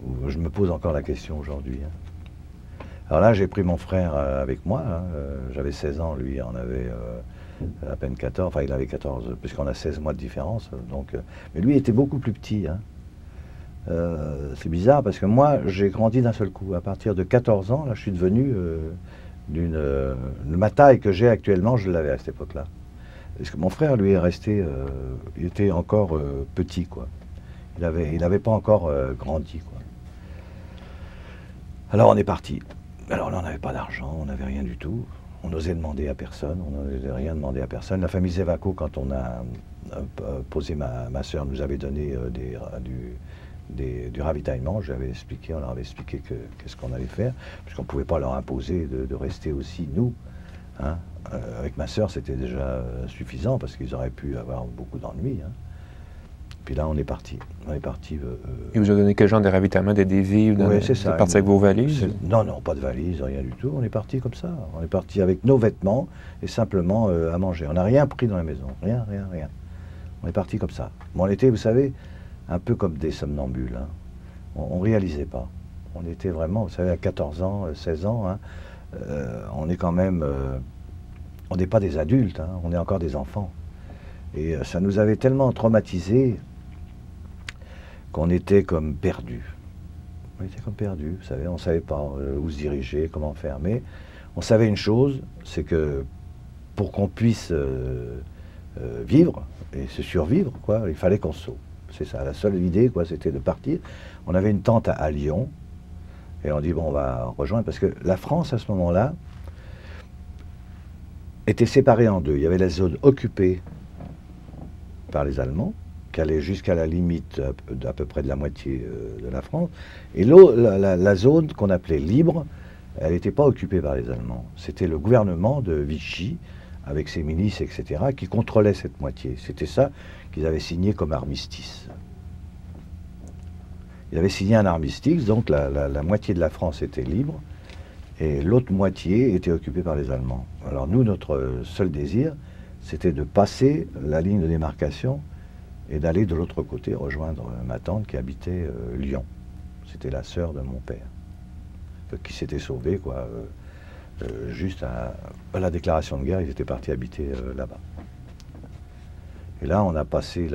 où je me pose encore la question aujourd'hui. Hein. Alors là, j'ai pris mon frère avec moi. Hein. J'avais 16 ans, lui en avait à peine 14. Enfin, il avait 14, puisqu'on a 16 mois de différence. Donc, mais lui était beaucoup plus petit. Hein. C'est bizarre, parce que moi, j'ai grandi d'un seul coup. À partir de 14 ans, là, je suis devenu ma taille que j'ai actuellement, je l'avais à cette époque-là. Parce que mon frère, lui, est resté, il était encore petit, quoi. Il avait pas encore grandi, quoi. Alors on est parti. Alors là, on n'avait pas d'argent, on n'avait rien du tout. On n'osait demander à personne, on n'osait rien demander à personne. La famille Zévaco, quand on a posé ma sœur, nous avait donné du ravitaillement. On leur avait expliqué qu'est-ce qu'on allait faire, puisqu'on ne pouvait pas leur imposer de rester aussi, nous. Hein. Avec ma sœur, c'était déjà suffisant, parce qu'ils auraient pu avoir beaucoup d'ennuis. Hein. Puis là, on est parti. On est parti. Il vous a donné quel genre de ravitaillement, des vivres? Oui, c'est ça. Vous êtes parti avec vos valises? Non, non, pas de valises, rien du tout. On est parti comme ça. On est parti avec nos vêtements et simplement à manger. On n'a rien pris dans la maison. Rien, rien, rien. On est parti comme ça. Bon, on était, vous savez, un peu comme des somnambules. Hein. On ne réalisait pas. On était vraiment, vous savez, à 14 ans, 16 ans, hein, on est quand même... on n'est pas des adultes, hein, on est encore des enfants. Et ça nous avait tellement traumatisés qu'on était comme perdus. On était comme perdus, vous savez, on ne savait pas où se diriger, comment faire. Mais on savait une chose, c'est que pour qu'on puisse vivre et se survivre, quoi, il fallait qu'on sauve. C'est ça, la seule idée, quoi, c'était de partir. On avait une tente à Lyon, et on dit, bon, on va rejoindre, parce que la France, à ce moment-là, était séparée en deux. Il y avait la zone occupée par les Allemands, qui allait jusqu'à la limite à peu près de la moitié de la France, et la zone qu'on appelait libre, elle n'était pas occupée par les Allemands. C'était le gouvernement de Vichy, avec ses milices, etc., qui contrôlait cette moitié. C'était ça qu'ils avaient signé comme armistice. Ils avaient signé un armistice, donc la moitié de la France était libre, et l'autre moitié était occupée par les Allemands. Alors nous, notre seul désir, c'était de passer la ligne de démarcation et d'aller de l'autre côté rejoindre ma tante qui habitait Lyon. C'était la sœur de mon père, qui s'était sauvée, quoi. Juste à la déclaration de guerre, ils étaient partis habiter là-bas. Et là, on a passé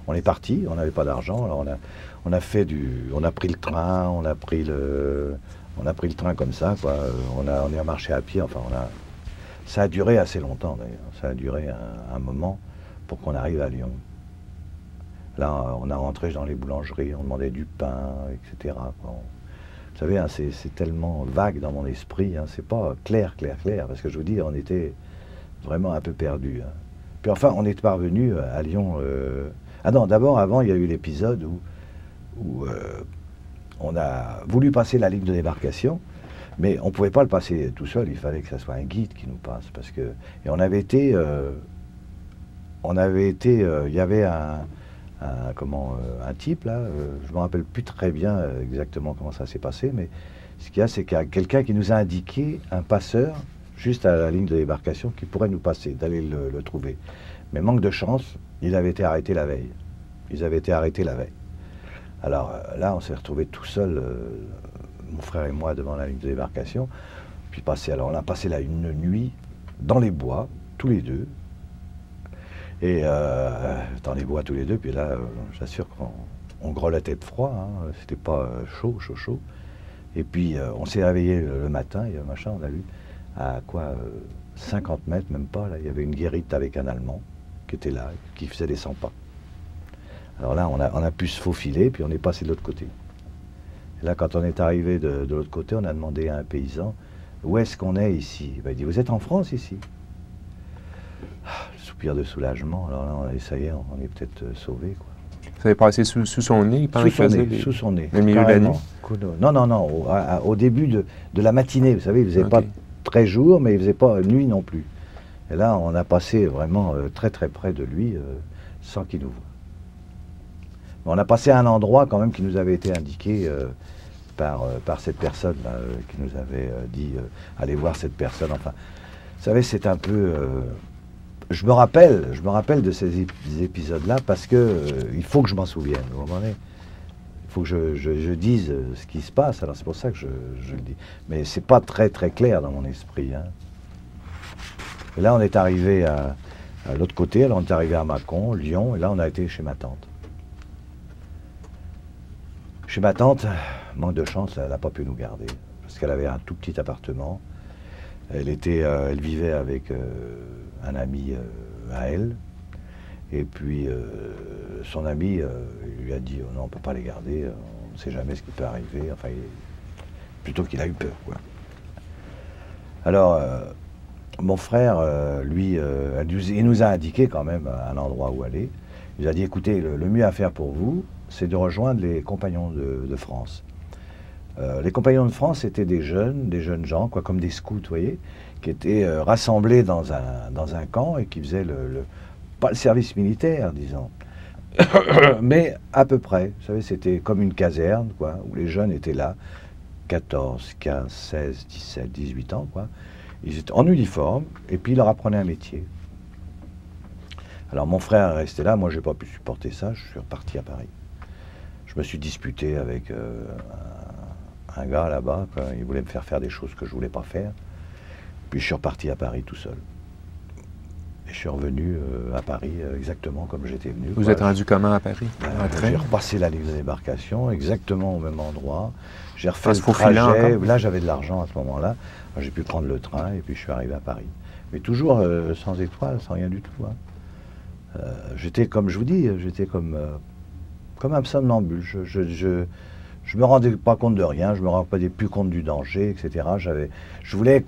on est parti, on n'avait pas d'argent, alors on a pris le train, on a pris le train comme ça, quoi. On est marché à pied, enfin ça a duré assez longtemps d'ailleurs, ça a duré un moment pour qu'on arrive à Lyon. Là, on a rentré dans les boulangeries, on demandait du pain, etc. Bon. Vous savez, hein, c'est tellement vague dans mon esprit, hein, c'est pas clair, parce que je vous dis, on était vraiment un peu perdus. Hein. Puis enfin, on est parvenu à Lyon. Ah non, d'abord, avant, il y a eu l'épisode où on a voulu passer la ligne de démarcation, Mais on ne pouvait pas le passer tout seul, il fallait que ça soit un guide qui nous passe. Parce que, et on avait été, il y avait un type là, je ne me rappelle plus très bien exactement comment ça s'est passé, mais ce qu'il y a, c'est qu'il y a quelqu'un qui nous a indiqué un passeur juste à la ligne de débarcation qui pourrait nous passer, d'aller le trouver. Mais manque de chance, il avait été arrêté la veille. Ils avaient été arrêtés la veille. Alors là, on s'est retrouvés tout seuls, mon frère et moi, devant la ligne de débarcation. Puis alors on a passé là une nuit dans les bois, tous les deux. Et dans les bois tous les deux, puis là, j'assure qu'on grelottait de froid, hein, c'était pas chaud. Et puis on s'est réveillé le matin, et machin, on a vu à quoi 50 mètres, même pas, là, il y avait une guérite avec un Allemand qui était là, qui faisait des 100 pas. Alors là, on a pu se faufiler, puis on est passé de l'autre côté. Et là, quand on est arrivé de l'autre côté, on a demandé à un paysan, où est-ce qu'on est ici? Ben, il dit, vous êtes en France ici? Soupir de soulagement, alors là, on a dit, ça y est, on est peut-être sauvés, quoi. Vous avez passé sous son nez pendant qu'il faisait les... Sous son nez, le milieu de la nuit? Non, au début de la matinée, vous savez, il ne faisait pas très jour, mais il ne faisait pas nuit non plus. Et là, on a passé vraiment très près de lui, sans qu'il nous voie. On a passé à un endroit quand même qui nous avait été indiqué par cette personne là, qui nous avait dit allez voir cette personne. Enfin, vous savez, c'est un peu... je me rappelle de ces épisodes-là parce que il faut que je m'en souvienne. Vous comprenez ? Il faut que je dise ce qui se passe. Alors c'est pour ça que je le dis. Mais c'est pas très clair dans mon esprit. Hein. Et là, on est arrivé à l'autre côté. Alors on est arrivé à Mâcon, Lyon, et là on a été chez ma tante. Chez ma tante, manque de chance, elle n'a pas pu nous garder, parce qu'elle avait un tout petit appartement. Elle vivait avec un ami à elle, et puis son ami lui a dit oh non, on ne peut pas les garder, on ne sait jamais ce qui peut arriver, enfin, plutôt qu'il a eu peur, quoi. Alors, mon frère, lui, il nous a indiqué quand même un endroit où aller. Il nous a dit écoutez, le mieux à faire pour vous, c'est de rejoindre les Compagnons de France. Les Compagnons de France étaient des jeunes gens, quoi, comme des scouts, vous voyez, qui étaient rassemblés dans un camp et qui faisaient pas le service militaire, disons, mais à peu près. Vous savez, c'était comme une caserne, quoi, où les jeunes étaient là, 14, 15, 16, 17, 18 ans, quoi. Ils étaient en uniforme et puis ils leur apprenaient un métier. Alors mon frère est resté là, moi j'ai pas pu supporter ça, je suis reparti à Paris. Je me suis disputé avec un gars là-bas, il voulait me faire des choses que je voulais pas faire. Puis je suis reparti à Paris tout seul. Et je suis revenu à Paris exactement comme j'étais venu. Vous êtes rendu comment à Paris? J'ai repassé la ligne de débarcation exactement au même endroit. J'ai refait le trajet. Là j'avais de l'argent à ce moment-là. J'ai pu prendre le train et puis je suis arrivé à Paris. Mais toujours sans étoile, sans rien du tout. Hein. J'étais comme je vous dis, j'étais comme un somnambule. Je me rendais pas compte de rien, je me rendais plus compte du danger, etc. Je voulais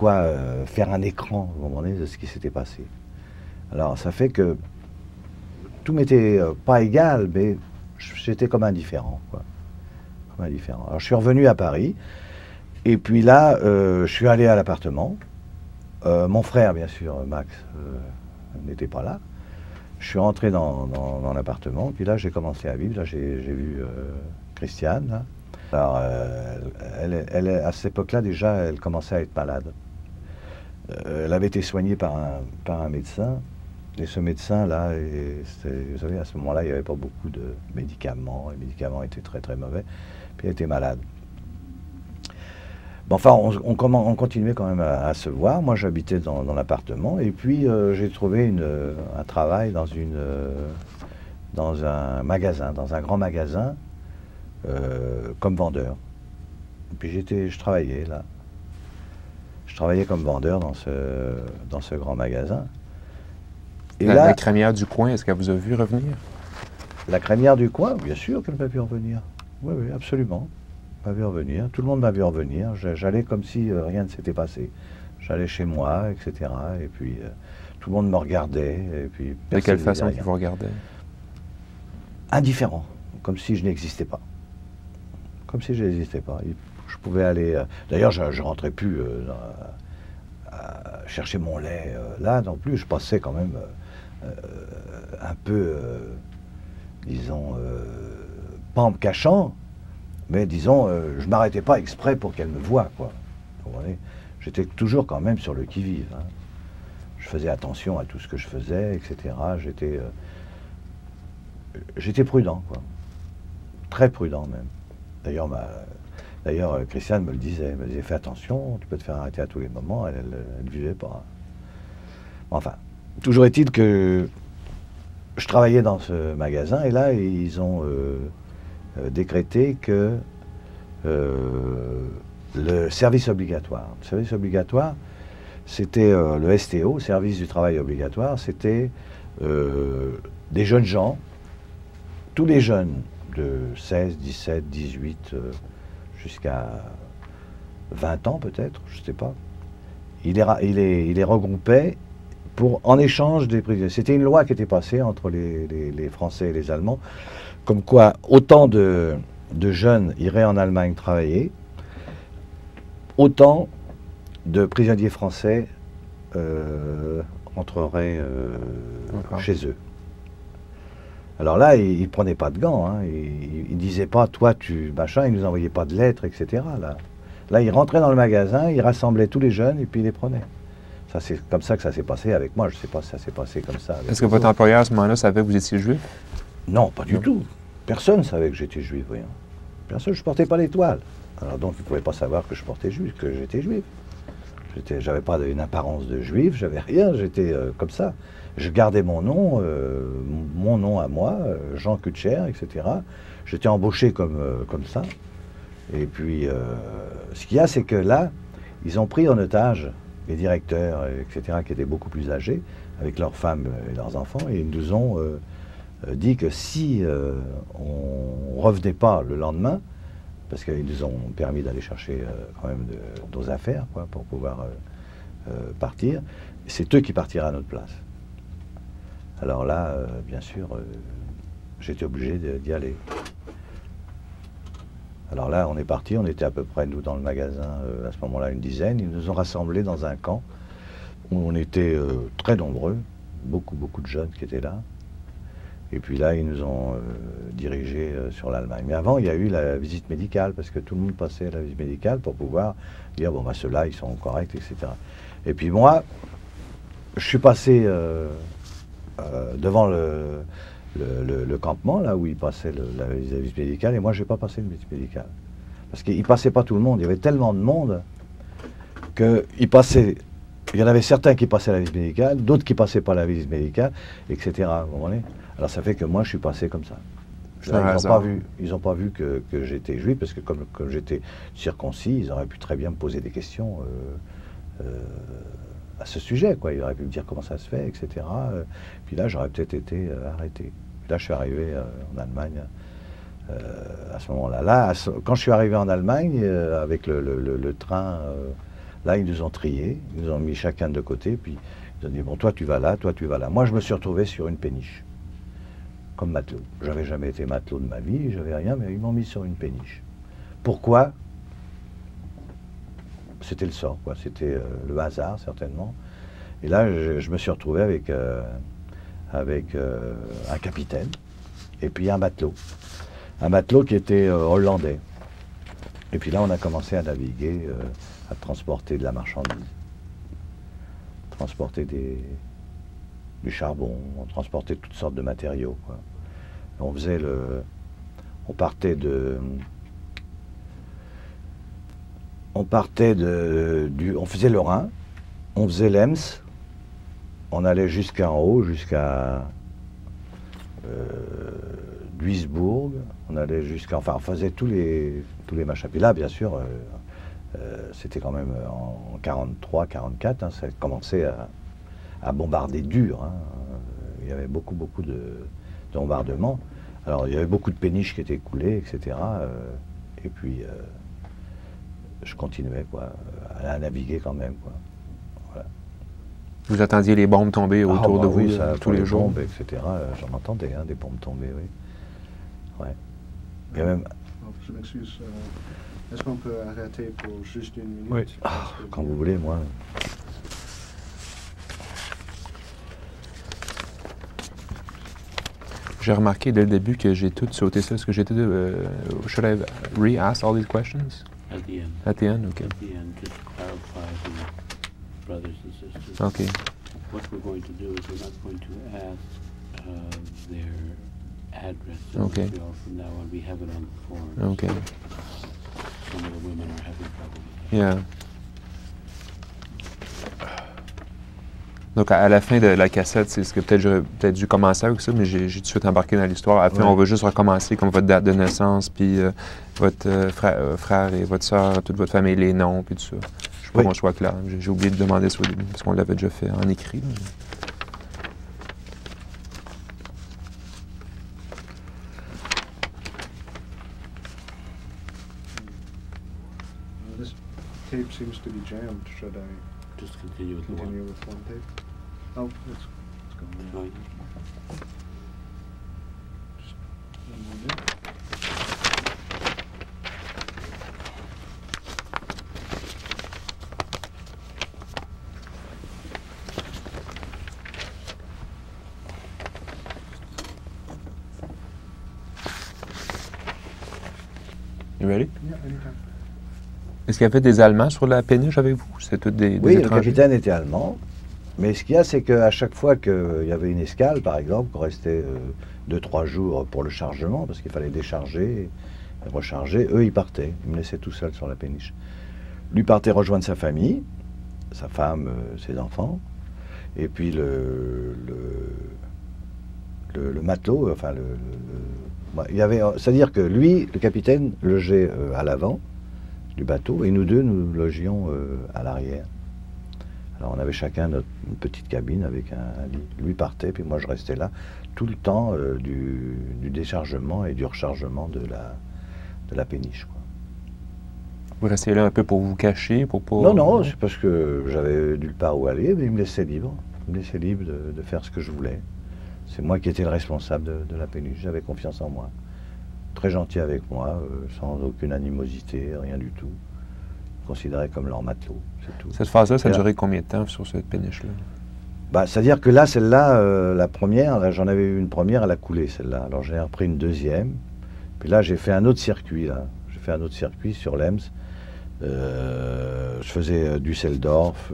faire un écran, vous comprenez, de ce qui s'était passé. Alors ça fait que tout m'était pas égal, mais j'étais comme indifférent, quoi. Comme indifférent. Alors je suis revenu à Paris, et puis là, je suis allé à l'appartement. Mon frère, bien sûr, Max, n'était pas là. Je suis rentré dans l'appartement, puis là j'ai commencé à vivre. Là j'ai vu Christiane. Là. Alors, à cette époque-là, déjà, elle commençait à être malade. Elle avait été soignée par un médecin, et ce médecin-là, vous savez, à ce moment-là, il n'y avait pas beaucoup de médicaments, les médicaments étaient très mauvais, puis elle était malade. Bon, enfin, on continuait quand même à se voir. Moi, j'habitais dans l'appartement, et puis j'ai trouvé un travail dans un magasin, dans un grand magasin, comme vendeur. Et puis je travaillais là. Je travaillais comme vendeur dans ce grand magasin. Et la crémière du coin, est-ce qu'elle vous a vu revenir? La crémière du coin, bien sûr qu'elle m'a vu revenir. Oui, absolument. Elle m'a vu revenir. Tout le monde m'a vu revenir. J'allais comme si rien ne s'était passé. J'allais chez moi, etc. Et puis tout le monde me regardait. Et puis, de quelle façon ils vous regardaient? Indifférent, comme si je n'existais pas. Comme si je n'existais pas. Je pouvais aller... D'ailleurs, je ne rentrais plus à chercher mon lait là non plus. Je passais quand même un peu, disons, pas en me cachant, mais disons, je ne m'arrêtais pas exprès pour qu'elle me voie, quoi. Vous comprenez ? J'étais toujours quand même sur le qui-vive. Hein. Je faisais attention à tout ce que je faisais, etc. J'étais prudent, quoi. Très prudent même. D'ailleurs, Christiane me le disait. Elle me disait, fais attention, tu peux te faire arrêter à tous les moments. Elle ne vivait pas. Enfin, toujours est-il que je travaillais dans ce magasin et là, ils ont décrété que le service obligatoire. Le service obligatoire, c'était le STO, service du travail obligatoire, c'était des jeunes gens, tous les jeunes de 16, 17, 18, jusqu'à 20 ans peut-être, je ne sais pas. Il les regroupait en échange des prisonniers. C'était une loi qui était passée entre les Français et les Allemands, comme quoi autant de jeunes iraient en Allemagne travailler, autant de prisonniers français entreraient chez eux. Alors là, ils ne prenaient pas de gants, hein. Ils ne disaient pas, toi, tu machin, ils ne nous envoyaient pas de lettres, etc. Là, ils rentraient dans le magasin, ils rassemblaient tous les jeunes et puis ils les prenaient. C'est comme ça que ça s'est passé avec moi. Je ne sais pas si ça s'est passé comme ça. Est-ce que votre employeur à ce moment-là savait que vous étiez juif? Non, pas du tout. Personne ne savait que j'étais juif, voyons. Personne, je ne portais pas l'étoile. Alors donc, ils ne pouvaient pas savoir que j'étais juif. J'avais pas une apparence de juif, j'avais rien, j'étais comme ça. Je gardais mon nom à moi, Jean Kutcher, etc. J'étais embauché comme ça. Et puis, ce qu'il y a, c'est que là, ils ont pris en otage les directeurs, etc., qui étaient beaucoup plus âgés, avec leurs femmes et leurs enfants, et ils nous ont dit que si on ne revenait pas le lendemain, parce qu'ils nous ont permis d'aller chercher quand même nos affaires, quoi, pour pouvoir partir, c'est eux qui partiraient à notre place. Alors là, bien sûr, j'étais obligé d'y aller. Alors là, on est parti, on était à peu près, nous, dans le magasin, à ce moment-là, une dizaine. Ils nous ont rassemblés dans un camp où on était très nombreux, beaucoup de jeunes qui étaient là. Et puis là, ils nous ont dirigés sur l'Allemagne. Mais avant, il y a eu la visite médicale, parce que tout le monde passait à la visite médicale pour pouvoir dire, bon, bah, ceux-là, ils sont corrects, etc. Et puis moi, je suis passé devant le campement, là où il passait la visite médicale, et moi, je n'ai pas passé une visite médicale. Parce qu'il ne passait pas tout le monde. Il y avait tellement de monde qu'il passait... Il y en avait certains qui passaient la visite médicale, d'autres qui ne passaient pas la visite médicale, etc. Vous comprenez ? Alors ça fait que moi, je suis passé comme ça. Là, ils n'ont pas vu que j'étais juif, parce que comme j'étais circoncis, ils auraient pu très bien me poser des questions à ce sujet, quoi. Ils auraient pu me dire comment ça se fait, etc. Puis là, j'aurais peut-être été arrêté. Puis là, je suis arrivé en Allemagne à ce moment-là. Quand je suis arrivé en Allemagne, avec le train, là, ils nous ont triés, ils nous ont mis chacun de côté, puis ils ont dit, bon, toi, tu vas là, toi, tu vas là. Moi, je me suis retrouvé sur une péniche, comme matelot. J'avais jamais été matelot de ma vie, j'avais rien, mais ils m'ont mis sur une péniche. Pourquoi? C'était le sort, quoi. C'était le hasard, certainement. Et là, je me suis retrouvé avec un capitaine et puis un matelot. Un matelot qui était hollandais. Et puis là, on a commencé à naviguer, à transporter de la marchandise, transporter du charbon, on transportait toutes sortes de matériaux, quoi. On faisait on faisait le Rhin, on faisait l'Ems, on allait jusqu'en haut, jusqu'à Duisbourg, on allait on faisait tous les machins. Puis là, bien sûr, c'était quand même en 43, 44, hein, ça commençait à bombarder dur, hein. Il y avait beaucoup de bombardements. Alors, il y avait beaucoup de péniches qui étaient coulées, etc. Et puis, je continuais, quoi, à naviguer quand même, quoi. Voilà. Vous attendiez les bombes tomber autour de vous, oui, ça, tous les jours? Bombes, etc. J'en entendais, hein, des bombes tomber, oui. Ouais. Il y a même... je m'excuse. Est-ce qu'on peut arrêter pour juste une minute? Oui. Quand vous voulez, moi. J'ai remarqué dès le début que j'ai tout sauté ça. Est-ce que j'ai tout... should I re-ask all these questions? At the end. At the end? Okay. At the end, just to clarify the brothers and sisters. Okay. What we're going to do is we're not going to ask their address in Okay. Montreal from now on. We have it on the form. Okay. Some of the women are having trouble with that. Yeah. Donc, à la fin de la cassette, c'est ce que peut-être j'aurais peut-être dû commencer avec ça, mais j'ai tout de suite embarqué dans l'histoire. À la fin, Ouais. on va juste recommencer comme votre date de naissance, puis votre frère et votre soeur, toute votre famille, les noms, puis tout ça. Je sais pas Oui. qu'on soit clair. J'ai oublié de demander ça au début, parce qu'on l'avait déjà fait en écrit. This tape seems to be jammed. Should I Just continue with the one. continue with one tape? Oh, it's going Oh, on. yeah. Just one more minute. You ready? Yeah, anytime. Est-ce qu'il y avait des Allemands sur la péniche avec vous? C'était tous des Oui, le étrangers? capitaine était allemand. Mais ce qu'il y a, c'est qu'à chaque fois qu'il y avait une escale, par exemple, qu'on restait 2-3 jours pour le chargement, parce qu'il fallait décharger et recharger, eux, ils partaient. Ils me laissaient tout seul sur la péniche. Lui partait rejoindre sa famille, sa femme, ses enfants, et puis le matelot, enfin, il y avait, c'est-à-dire que lui, le capitaine, logeait à l'avant du bateau, et nous deux, nous logions à l'arrière. Alors on avait chacun une petite cabine avec un lit. Lui partait, puis moi je restais là tout le temps du déchargement et du rechargement de la péniche, quoi. Vous restiez là un peu pour vous cacher, pour pas... Non, non, c'est parce que j'avais nulle part où aller, mais il me laissait libre. Il me laissait libre de faire ce que je voulais. C'est moi qui étais le responsable de la péniche, j'avais confiance en moi. Très gentil avec moi, sans aucune animosité, rien du tout. Considéré comme leur matelot, c'est tout. Cette phase-là, ça a Et là- duré combien de temps sur cette péniche-là? Bah, c'est-à-dire que là, celle-là, la première, là, j'en avais eu une première, elle a coulé, celle-là. Alors j'ai repris une deuxième. Puis là, j'ai fait un autre circuit, là. J'ai fait un autre circuit sur l'Ems. Je faisais Düsseldorf.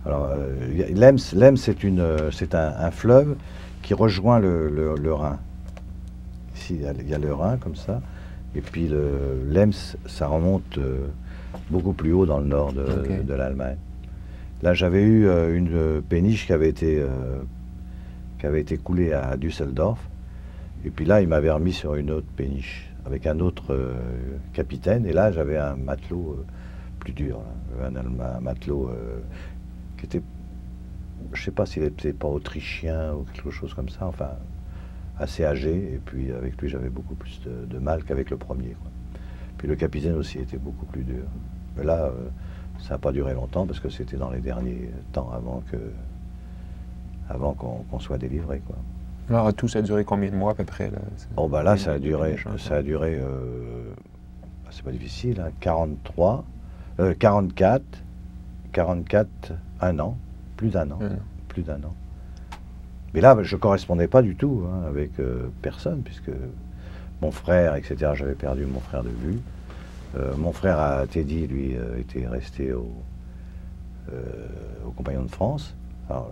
L'Ems, c'est un fleuve qui rejoint le Rhin. Ici, il y a le Rhin, comme ça. Et puis l'Ems, ça remonte beaucoup plus haut dans le nord Ok. de l'Allemagne. Là, j'avais eu une péniche qui avait été coulée à Düsseldorf. Et puis là, il m'avait remis sur une autre péniche avec un autre capitaine. Et là, j'avais un matelot plus dur, là. Un matelot qui était, je ne sais pas s'il n'était pas autrichien ou quelque chose comme ça, enfin, assez âgé. Et puis avec lui, j'avais beaucoup plus de mal qu'avec le premier, quoi. Puis le capitaine aussi était beaucoup plus dur. Mais là, ça n'a pas duré longtemps parce que c'était dans les derniers temps avant qu'on soit délivré, quoi. Alors, en tout, ça a duré combien de mois à peu près? Là? Oh bah là, Une- ça a une duré, chanson. c'est pas difficile, hein, 44, 1 an, plus d'un an, Un an. plus d'un an. Mais là, je correspondais pas du tout, hein, avec personne, puisque mon frère, etc., j'avais perdu mon frère de vue. Mon frère Teddy, lui, était resté au Compagnon de France. Alors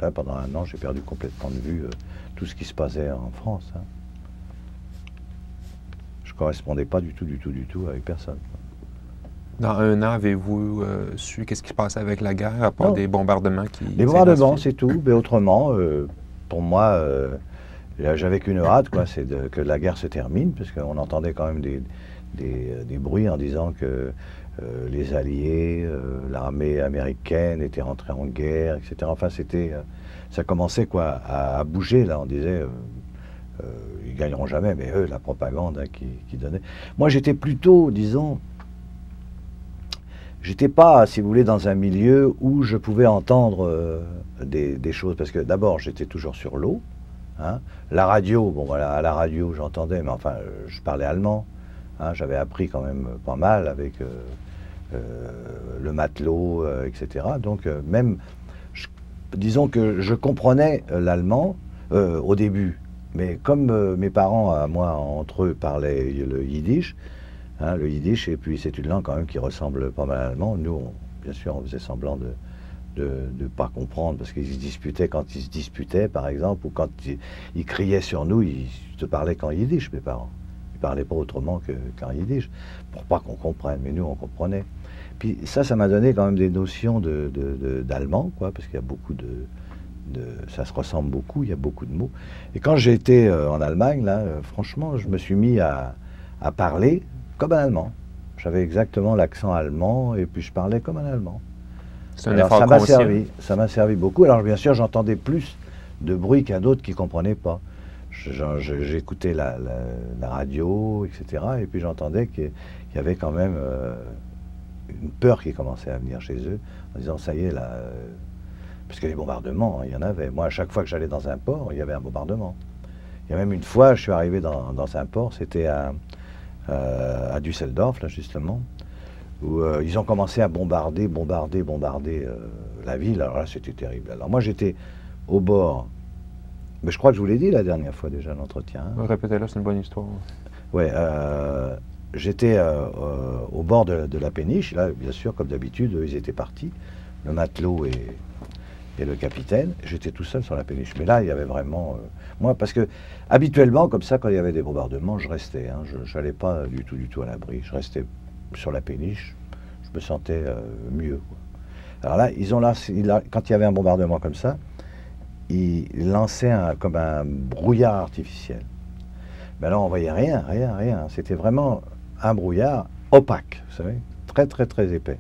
là, pendant 1 an, j'ai perdu complètement de vue tout ce qui se passait en France, hein. Je correspondais pas du tout avec personne. Dans 1 an, avez-vous su qu'est-ce qui se passait avec la guerre, à part Non. des bombardements qui... Les bombardements, s'intensifiaient? c'est tout. Mais autrement, pour moi, j'avais qu'une hâte, quoi, c'est que la guerre se termine, parce qu'on entendait quand même des bruits en disant que les Alliés, l'armée américaine était rentrée en guerre, etc. Enfin, ça commençait, quoi, à bouger, là. On disait, ils gagneront jamais, mais eux, la propagande, hein, qui donnait. Moi, j'étais plutôt, disons, j'étais pas, si vous voulez, dans un milieu où je pouvais entendre des choses, parce que d'abord, j'étais toujours sur l'eau, hein. La radio, bon voilà, à la radio, j'entendais, mais enfin, je parlais allemand. Hein, j'avais appris quand même pas mal avec le matelot, etc. Donc même, disons que je comprenais l'allemand au début. Mais comme mes parents, à moi, entre eux, parlaient le yiddish, hein, et puis c'est une langue quand même qui ressemble pas mal à l'allemand. Nous, bien sûr, on faisait semblant de ne pas comprendre, parce qu'ils se disputaient quand ils se disputaient, par exemple, ou quand ils criaient sur nous, ils te parlaient qu'en yiddish, mes parents. Ils ne parlaient pas autrement qu'en yiddish, pour pas qu'on comprenne, mais nous, on comprenait. Puis ça m'a donné quand même des notions d'allemand, quoi, parce qu'il y a beaucoup ça se ressemble beaucoup, il y a beaucoup de mots. Et quand j'ai été en Allemagne, là, franchement, je me suis mis à parler comme un Allemand. J'avais exactement l'accent allemand, et puis je parlais comme un Allemand. C'est un Alors, effort conscient. ça m'a servi beaucoup. Alors bien sûr, j'entendais plus de bruit qu'un autre qui ne comprenait pas. J'écoutais la radio, etc. Et puis j'entendais qu'il y avait quand même une peur qui commençait à venir chez eux, en disant ça y est, là, parce que les bombardements, il y en avait. Moi, à chaque fois que j'allais dans un port, il y avait un bombardement. Il y a même une fois, je suis arrivé dans un port, c'était à Düsseldorf, là, justement, où ils ont commencé à bombarder la ville. Alors là, c'était terrible. Alors moi, j'étais au bord, mais je crois que je vous l'ai dit la dernière fois déjà, l'entretien. Hein. Répétez-le, c'est une bonne histoire. Ouais, j'étais au bord de la péniche. Là, bien sûr, comme d'habitude, ils étaient partis, le matelot et le capitaine. J'étais tout seul sur la péniche. Mais là, il y avait vraiment... moi, parce que habituellement, comme ça, quand il y avait des bombardements, je restais. Hein, je n'allais pas du tout à l'abri. Je restais sur la péniche. Je me sentais mieux, quoi. Alors là, ils ont lancé, quand il y avait un bombardement comme ça, ils lançaient comme un brouillard artificiel. Mais là, on voyait rien. C'était vraiment un brouillard opaque, vous savez, très épais.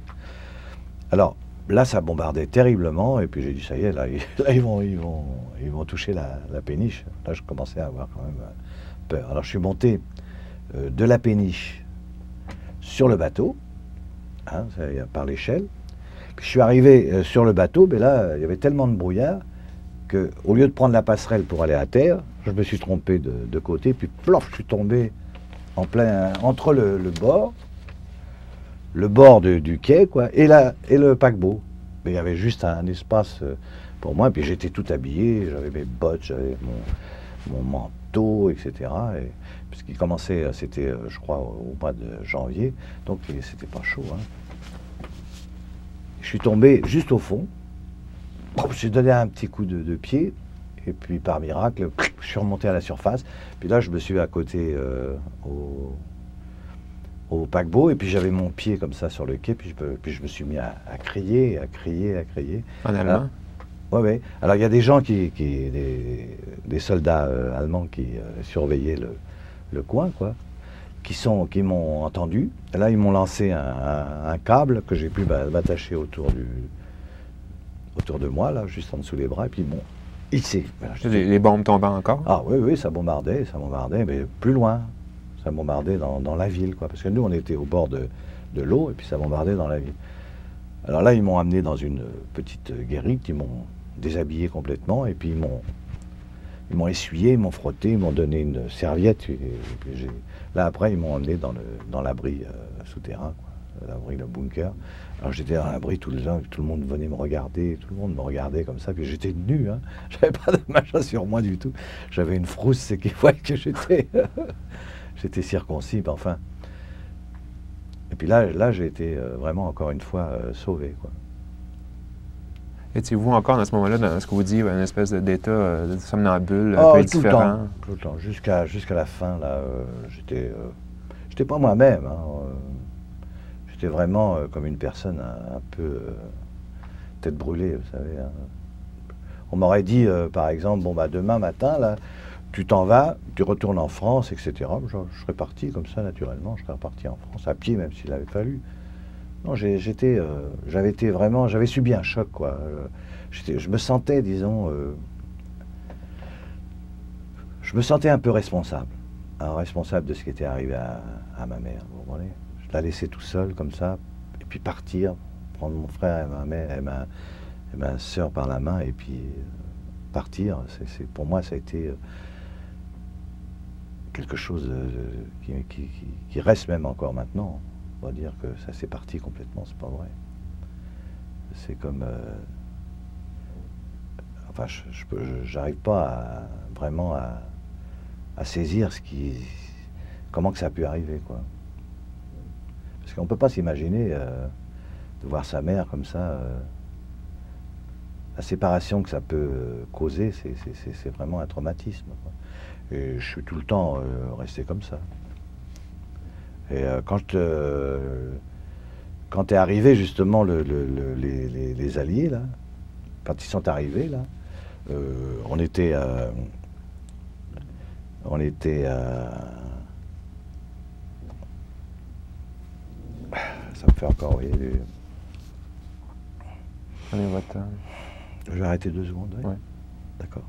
Alors là, ça bombardait terriblement, et puis j'ai dit, ça y est, là ils vont toucher la péniche. Là, je commençais à avoir quand même peur. Alors je suis monté de la péniche sur le bateau, hein, par l'échelle. Puis je suis arrivé sur le bateau, mais là, il y avait tellement de brouillard qu'au lieu de prendre la passerelle pour aller à terre, je me suis trompé de côté, puis plof, je suis tombé en plein entre le bord du quai, quoi, et le paquebot. Mais il y avait juste un espace pour moi, puis j'étais tout habillé, j'avais mes bottes, j'avais mon manteau, etc. Puisqu'il commençait, c'était, je crois, au mois de janvier, donc c'était pas chaud, hein. Je suis tombé juste au fond, j'ai donné un petit coup de pied, et puis par miracle, je suis remonté à la surface. Puis là, je me suis à côté au paquebot, et puis j'avais mon pied comme ça sur le quai, puis je me suis mis à crier. En allemand? Oui. Alors il y a des gens des soldats allemands qui surveillaient le coin, quoi, qui m'ont entendu. Et là, ils m'ont lancé un câble que j'ai pu m'attacher autour de moi, là, juste en dessous des bras, et puis ils m'ont hissé. Les bombes tombaient encore? Ah oui, ça bombardait, mais plus loin. Ça bombardait dans la ville, quoi. Parce que nous, on était au bord de l'eau, et puis ça bombardait dans la ville. Alors là, ils m'ont amené dans une petite guérite, ils m'ont déshabillé complètement, et puis ils m'ont essuyé, ils m'ont frotté, ils m'ont donné une serviette, et puis là, après, ils m'ont emmené dans l'abri souterrain, quoi. L'abri, le bunker. Alors j'étais dans l'abri tout le temps, tout le monde venait me regarder, tout le monde me regardait comme ça, puis j'étais nu, hein. J'avais pas de machin sur moi du tout. J'avais une frousse, c'est qu'ils voyaient que j'étais circoncis, enfin. Et puis là j'ai été vraiment encore une fois sauvé, quoi. Étiez-vous encore à ce moment-là, dans ce que vous dites, une espèce d'état de somnambule un peu différent? Tout le temps, jusqu'à la fin, là, j'étais pas moi-même, hein. J'étais vraiment comme une personne un peu tête brûlée, vous savez, hein. On m'aurait dit, par exemple, bon, bah, demain matin, là, tu t'en vas, tu retournes en France, etc. Je serais parti comme ça, naturellement, je serais reparti en France, à pied, même s'il avait fallu. Non, j'avais subi un choc, quoi. Je me sentais, disons, je me sentais un peu responsable de ce qui était arrivé à ma mère, vous comprenez? Je la laissais tout seul, comme ça, et puis partir, prendre mon frère et ma soeur par la main, et puis partir. Pour moi, ça a été quelque chose qui reste même encore maintenant. On va dire que ça s'est parti complètement, c'est pas vrai. C'est comme... enfin, j'arrive pas vraiment à saisir comment que ça a pu arriver, quoi. Parce qu'on peut pas s'imaginer de voir sa mère comme ça. La séparation que ça peut causer, c'est vraiment un traumatisme, quoi. Et je suis tout le temps resté comme ça. Et quand est arrivé justement les Alliés, là, quand ils sont arrivés, là, on était ça me fait encore, vous voyez, Prenez votre temps. je vais arrêter 2 secondes, oui. Ouais. D'accord.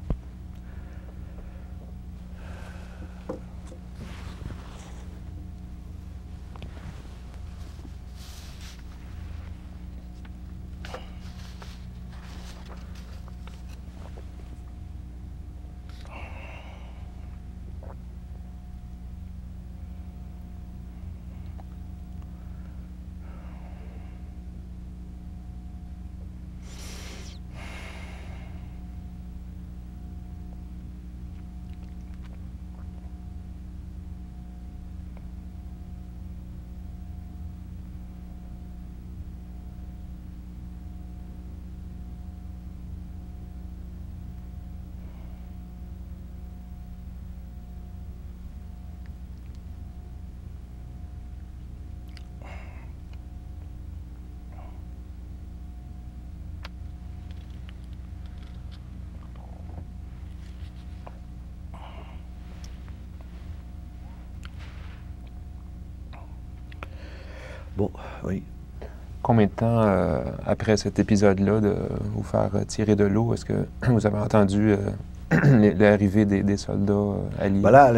Bon, oui. Combien de temps après cet épisode-là de vous faire tirer de l'eau, est-ce que vous avez entendu l'arrivée des soldats alliés? Bah là,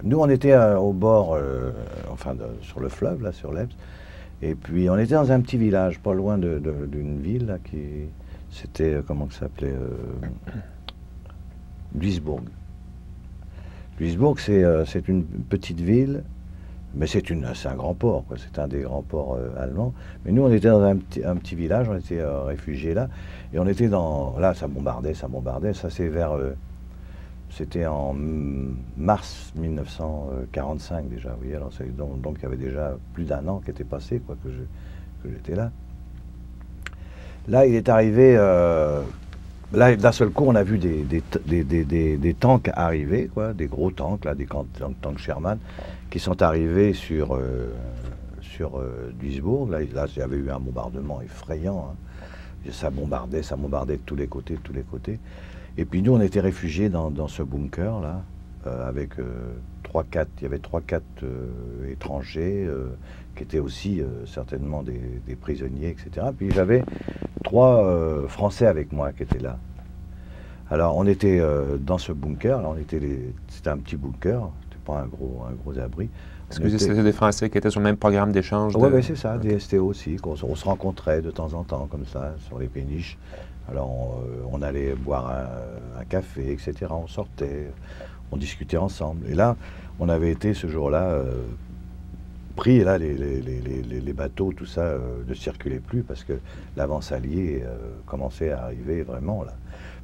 nous, on était au bord, enfin, sur le fleuve, là, sur l'Ems. Et puis, on était dans un petit village, pas loin d'une ville, là, c'était, comment ça s'appelait Duisbourg. Duisbourg, c'est une petite ville, mais c'est un grand port, quoi. C'est un des grands ports allemands. Mais nous, on était dans un petit village, on était réfugiés là, et on était là, ça bombardait, ça c'est c'était en mars 1945 déjà, vous voyez, alors donc il y avait déjà plus d'1 an qui était passé, quoi, que j'étais là. Là, il est arrivé, là, d'un seul coup, on a vu des tanks arriver, quoi, des gros tanks, là, des tanks Sherman, qui sont arrivés sur Duisbourg. Là, il y avait eu un bombardement effrayant, hein. Ça bombardait de tous les côtés, Et puis nous, on était réfugiés dans ce bunker, là, avec il y avait 3-4 étrangers, qui étaient aussi certainement des prisonniers, etc. Puis j'avais 3 Français avec moi qui étaient là. Alors on était dans ce bunker, là, c'était un petit bunker, c'était pas un gros abri. Est-ce que c'était des Français qui étaient sur le même programme d'échange? Oui, c'est ça, des STO aussi, on se rencontrait de temps en temps, comme ça, sur les péniches. Alors on allait boire un café, etc. On sortait, on discutait ensemble. Et là, on avait été ce jour-là pris, et là, les bateaux, tout ça, ne circulaient plus parce que l'avance alliée commençait à arriver vraiment, là.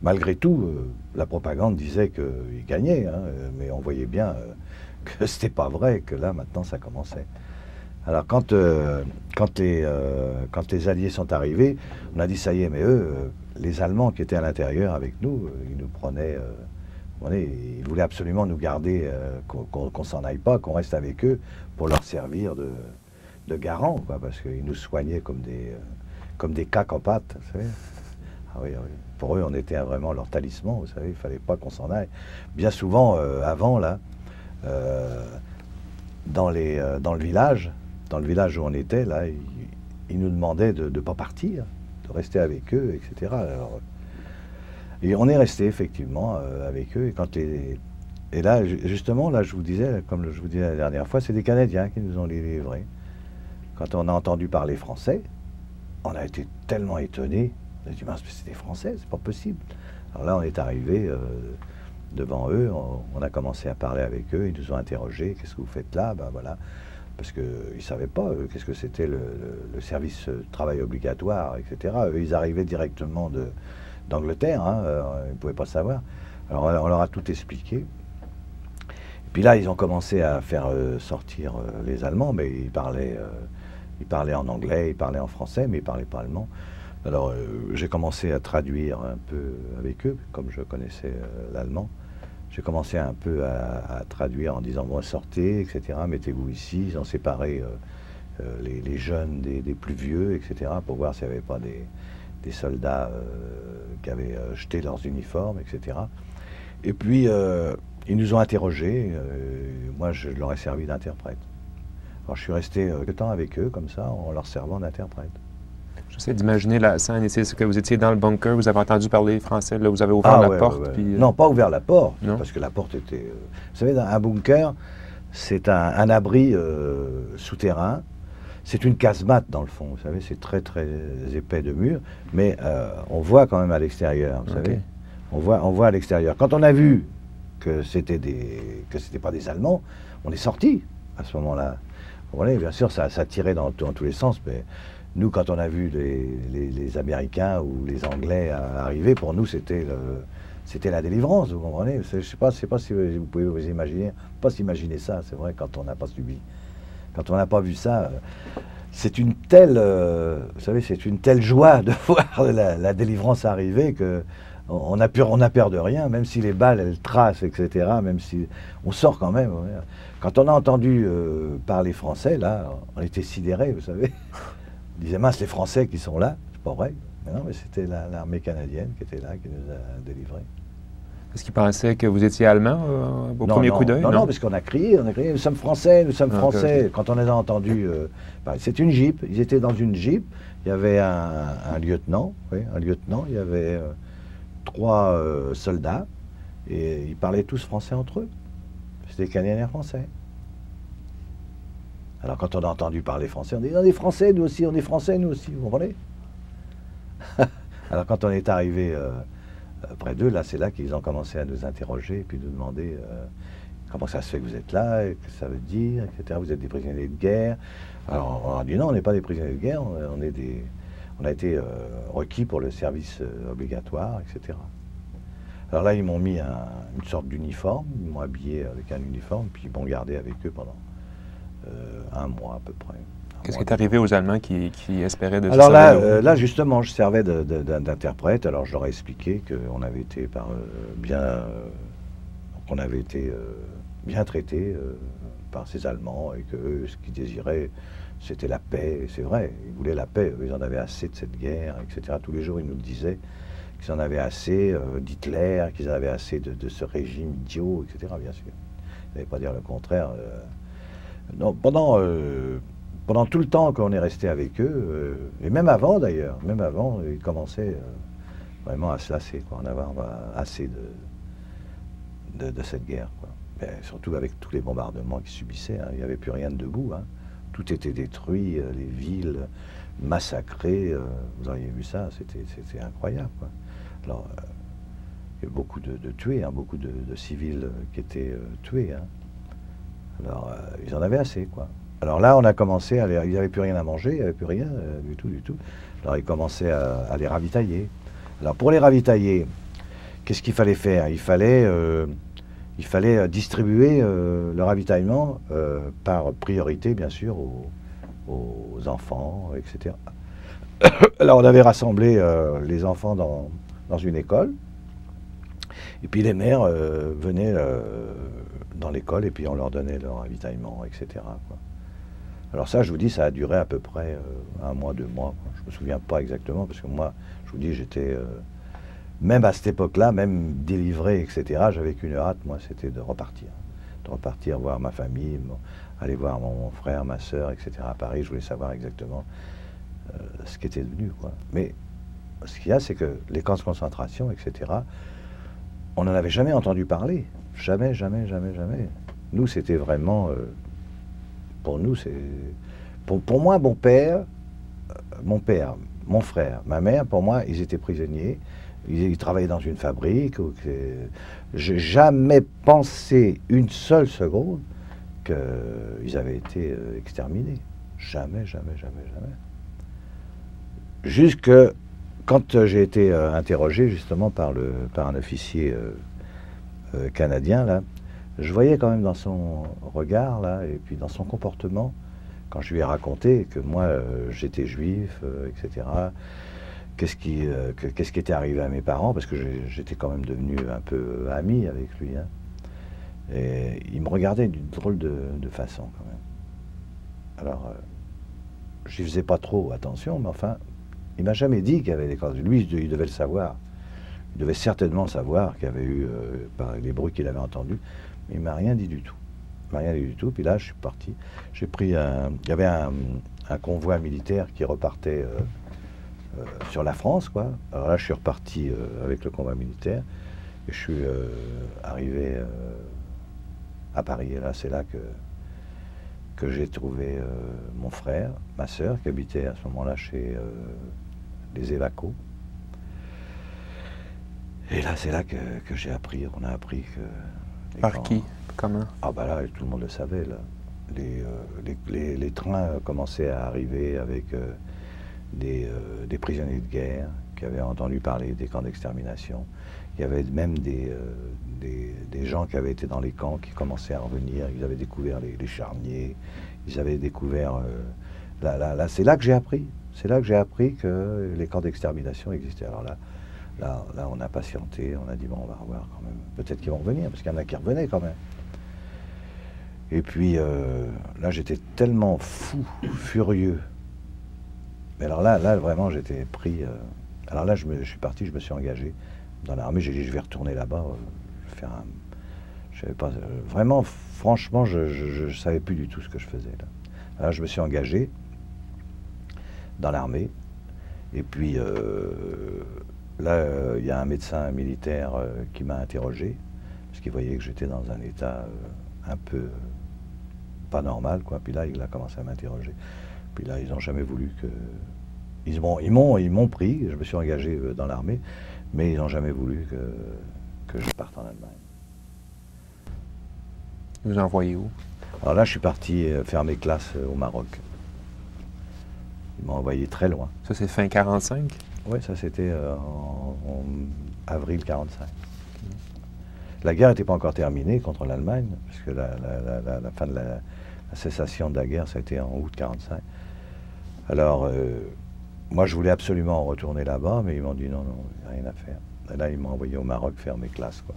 Malgré tout, la propagande disait qu'ils gagnaient, hein, mais on voyait bien que c'était pas vrai, que là, maintenant, ça commençait. Alors, quand les Alliés sont arrivés, on a dit, ça y est, mais eux, les Allemands qui étaient à l'intérieur avec nous, ils nous prenaient... ils voulaient absolument nous garder, qu'on s'en aille pas, qu'on reste avec eux pour leur servir de garant, quoi, parce qu'ils nous soignaient comme des cacs en pâte, vous savez. Ah oui, oui. Pour eux, on était vraiment leur talisman, vous savez, il fallait pas qu'on s'en aille. Bien souvent, avant, là, dans le village où on était, là, ils nous demandaient de ne pas partir, de rester avec eux, etc. Alors, et on est resté effectivement avec eux. Et là, justement, là, je vous disais, comme je vous disais la dernière fois, c'est des Canadiens qui nous ont livrés. Quand on a entendu parler français, on a été tellement étonnés. On a dit, mais c'est des Français, c'est pas possible. Alors là, on est arrivé devant eux, on a commencé à parler avec eux, ils nous ont interrogés, qu'est-ce que vous faites là? Ben voilà, parce qu'ils ne savaient pas qu'est-ce que c'était le service travail obligatoire, etc. Eux, ils arrivaient directement d'Angleterre, hein, ils ne pouvaient pas savoir. Alors on leur a tout expliqué. Et puis là, ils ont commencé à faire sortir les Allemands, mais ils parlaient en anglais, ils parlaient en français, mais ils ne parlaient pas allemand. Alors j'ai commencé à traduire un peu avec eux, comme je connaissais l'allemand. J'ai commencé un peu à traduire en disant, bon, sortez, etc., mettez-vous ici. Ils ont séparé les jeunes des plus vieux, etc., pour voir s'il n'y avait pas des soldats qui avaient jeté leurs uniformes, etc. Et puis, ils nous ont interrogés. Moi, je leur ai servi d'interprète. Alors, je suis resté quelque temps avec eux, comme ça, en leur servant d'interprète. J'essaie d'imaginer la scène ici, c'est que vous étiez dans le bunker, vous avez entendu parler français, là, vous avez ouvert la porte. Ouais. Puis, Non, pas ouvert la porte, non? parce que la porte était... vous savez, un bunker, c'est un abri souterrain. C'est une casemate, dans le fond, vous savez, c'est très, très épais de murs, mais on voit quand même à l'extérieur, vous savez. On voit à l'extérieur. Quand on a vu que c'était pas des Allemands, on est sortis à ce moment-là. Vous voyez, bien sûr, ça tirait dans tous les sens, mais... Nous, quand on a vu les Américains ou les Anglais arriver, pour nous, c'était la délivrance, vous comprenez? Je ne sais pas si vous pouvez vous imaginer, pas s'imaginer ça, c'est vrai, quand on n'a pas subi. Quand on n'a pas vu ça, c'est une telle, vous savez, c'est une telle joie de voir la délivrance arriver que on a peur de rien, même si les balles, elles tracent, etc., même si on sort quand même. Quand on a entendu parler français, là, on était sidérés, vous savez. On disait, mince, les Français qui sont là, c'est pas vrai. Mais non, mais c'était l'armée canadienne qui était là, qui nous a délivrés. Est-ce qu'ils pensaient que vous étiez allemand au premier coup d'œil? Non, parce qu'on a crié, nous sommes Français, nous sommes Français. Okay. Quand on les a entendus, c'est une Jeep, ils étaient dans une Jeep, il y avait un lieutenant, il y avait 3 soldats, et ils parlaient tous français entre eux. C'était Canadiens français. Alors quand on a entendu parler français, on dit on est français, nous aussi, on est français, nous aussi, vous comprenez? Alors quand on est arrivé près d'eux, là, c'est là qu'ils ont commencé à nous interroger, et puis nous demander comment ça se fait que vous êtes là, et que ça veut dire, etc. Vous êtes des prisonniers de guerre. Alors on a dit non, on n'est pas des prisonniers de guerre, on a été requis pour le service obligatoire, etc. Alors là, ils m'ont mis une sorte d'uniforme, ils m'ont habillé avec un uniforme, puis ils m'ont gardé avec eux pendant 1 mois à peu près. Qu'est-ce qui est arrivé aux Allemands qui espéraient de... Alors là, justement, je servais d'interprète. Alors je leur ai expliqué qu'on avait été bien traités par ces Allemands et que ce qu'ils désiraient, c'était la paix. Et c'est vrai, ils voulaient la paix. Ils en avaient assez de cette guerre, etc. Tous les jours, ils nous le disaient, qu'ils en avaient assez d'Hitler, qu'ils en avaient assez de ce régime idiot, etc. Bien sûr. Ils n'allaient pas dire le contraire. Non, pendant tout le temps qu'on est resté avec eux, et même avant d'ailleurs, ils commençaient vraiment à se lasser, quoi, en avoir assez de cette guerre, quoi. Mais surtout avec tous les bombardements qu'ils subissaient, hein, il n'y avait plus rien de debout, hein. Tout était détruit, les villes massacrées, vous auriez vu ça, c'était incroyable, quoi. Alors, il y a beaucoup de tués, hein, beaucoup de civils qui étaient tués, hein. Alors, ils en avaient assez, quoi. Alors là, on a commencé à ils n'avaient plus rien à manger, il n'y avait plus rien du tout. Alors, ils commençaient à les ravitailler. Alors, pour les ravitailler, qu'est-ce qu'il fallait faire? Il fallait distribuer le ravitaillement par priorité, bien sûr, aux enfants, etc. Alors, on avait rassemblé les enfants dans une école, et puis les mères venaient dans l'école et puis on leur donnait leur ravitaillement, etc., quoi. Alors ça, je vous dis, ça a duré à peu près 1 mois, 2 mois, quoi. Je ne me souviens pas exactement, parce que moi, je vous dis, j'étais, même à cette époque-là, même délivré, etc., j'avais qu'une hâte, moi, c'était de repartir voir ma famille, aller voir mon frère, ma soeur, etc., à Paris. Je voulais savoir exactement ce qu'était devenu, quoi. Mais ce qu'il y a, c'est que les camps de concentration, etc., on n'en avait jamais entendu parler. Jamais. Nous, c'était vraiment... pour nous, c'est... Pour moi, mon père, mon frère, ma mère, pour moi, ils étaient prisonniers. il travaillait dans une fabrique. J'ai jamais pensé une seule seconde qu'ils avaient été exterminés. Jamais, jamais, jamais, jamais. Jusque quand j'ai été interrogé justement par un officier canadien, là, je voyais quand même dans son regard, là, et puis dans son comportement, quand je lui ai raconté que moi j'étais juif, etc., qu'est-ce qui était arrivé à mes parents, parce que j'étais quand même devenu un peu ami avec lui. Hein. Et il me regardait d'une drôle de façon quand même. Alors, je n'y faisais pas trop attention, mais enfin, il m'a jamais dit qu'il y avait des causes. Lui, il devait le savoir. Il devait certainement le savoir qu'il y avait eu, par les bruits qu'il avait entendus, mais il m'a rien dit du tout. Il m'a rien dit du tout. Puis là, je suis parti. J'ai pris il y avait un convoi militaire qui repartait sur la France, quoi. Alors là, je suis reparti avec le convoi militaire et je suis arrivé à Paris. Et là, c'est là que j'ai trouvé mon frère, ma sœur, qui habitait à ce moment-là chez les évacos. Et là, c'est là que j'ai appris, on a appris que... Par qui? Comment? Ah bah là, tout le monde le savait, là. Les trains commençaient à arriver avec des prisonniers de guerre qui avaient entendu parler des camps d'extermination. Il y avait même des gens qui avaient été dans les camps qui commençaient à revenir. Ils avaient découvert les charniers, ils avaient découvert... là, c'est là que j'ai appris. C'est là que j'ai appris que les camps d'extermination existaient. Alors là, on a patienté, on a dit, bon, on va revoir quand même. Peut-être qu'ils vont revenir, parce qu'il y en a qui revenaient quand même. Et puis, là, j'étais tellement fou, furieux. Mais alors là vraiment, j'étais pris... alors là, je suis parti, je me suis engagé dans l'armée. J'ai dit, je vais retourner là-bas, faire un... Je savais pas... vraiment, franchement, je savais plus du tout ce que je faisais, là. Alors, je me suis engagé dans l'armée. Et puis, là, il y a un médecin militaire qui m'a interrogé, parce qu'il voyait que j'étais dans un état un peu pas normal, quoi. Puis là, il a commencé à m'interroger. Puis là, ils n'ont jamais voulu que... Ils m'ont pris, je me suis engagé dans l'armée, mais ils n'ont jamais voulu que je parte en Allemagne. Vous envoyez où? Alors là, je suis parti faire mes classes au Maroc. Ils m'ont envoyé très loin. Ça, c'est fin 45? Oui, ça c'était en avril 45. La guerre n'était pas encore terminée contre l'Allemagne, parce que la fin de la cessation de la guerre, ça a été en août 45. Alors, moi, je voulais absolument retourner là-bas, mais ils m'ont dit non, non, il n'y a rien à faire. Et là, ils m'ont envoyé au Maroc faire mes classes, quoi.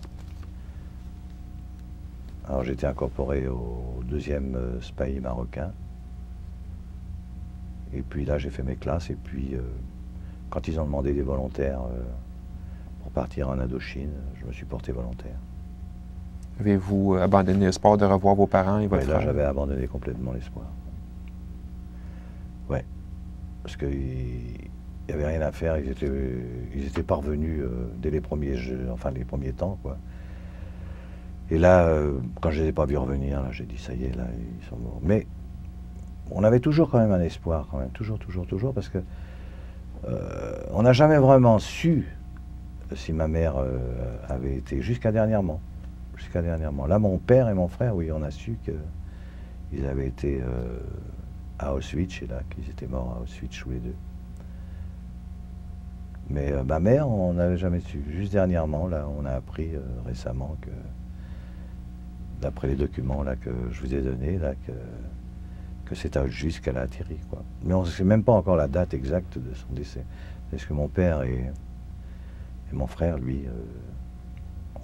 Alors, j'étais incorporé au 2e SPAI marocain. Et puis là, j'ai fait mes classes, et puis... quand ils ont demandé des volontaires pour partir en Indochine, je me suis porté volontaire. Avez-vous abandonné l'espoir de revoir vos parents et votre frère? Là, j'avais abandonné complètement l'espoir. Ouais. Parce qu'il n'y avait rien à faire. Ils étaient parvenus dès les premiers les premiers temps, quoi. Et là, quand je ne les ai pas vus revenir, là, j'ai dit, ça y est, là, ils sont morts. Mais on avait toujours quand même un espoir, quand même. Toujours, parce que on n'a jamais vraiment su si ma mère avait été, jusqu'à dernièrement. Là, mon père et mon frère, oui, on a su qu'ils avaient été à Auschwitz, et là, qu'ils étaient morts à Auschwitz tous les deux. Mais ma mère, on n'avait jamais su. Juste dernièrement, là, on a appris récemment que, d'après les documents là, que je vous ai donnés, là, que c'est à Auschwitz qu'elle a atterri, quoi. Mais on ne sait même pas encore la date exacte de son décès. Parce que mon père et mon frère, lui,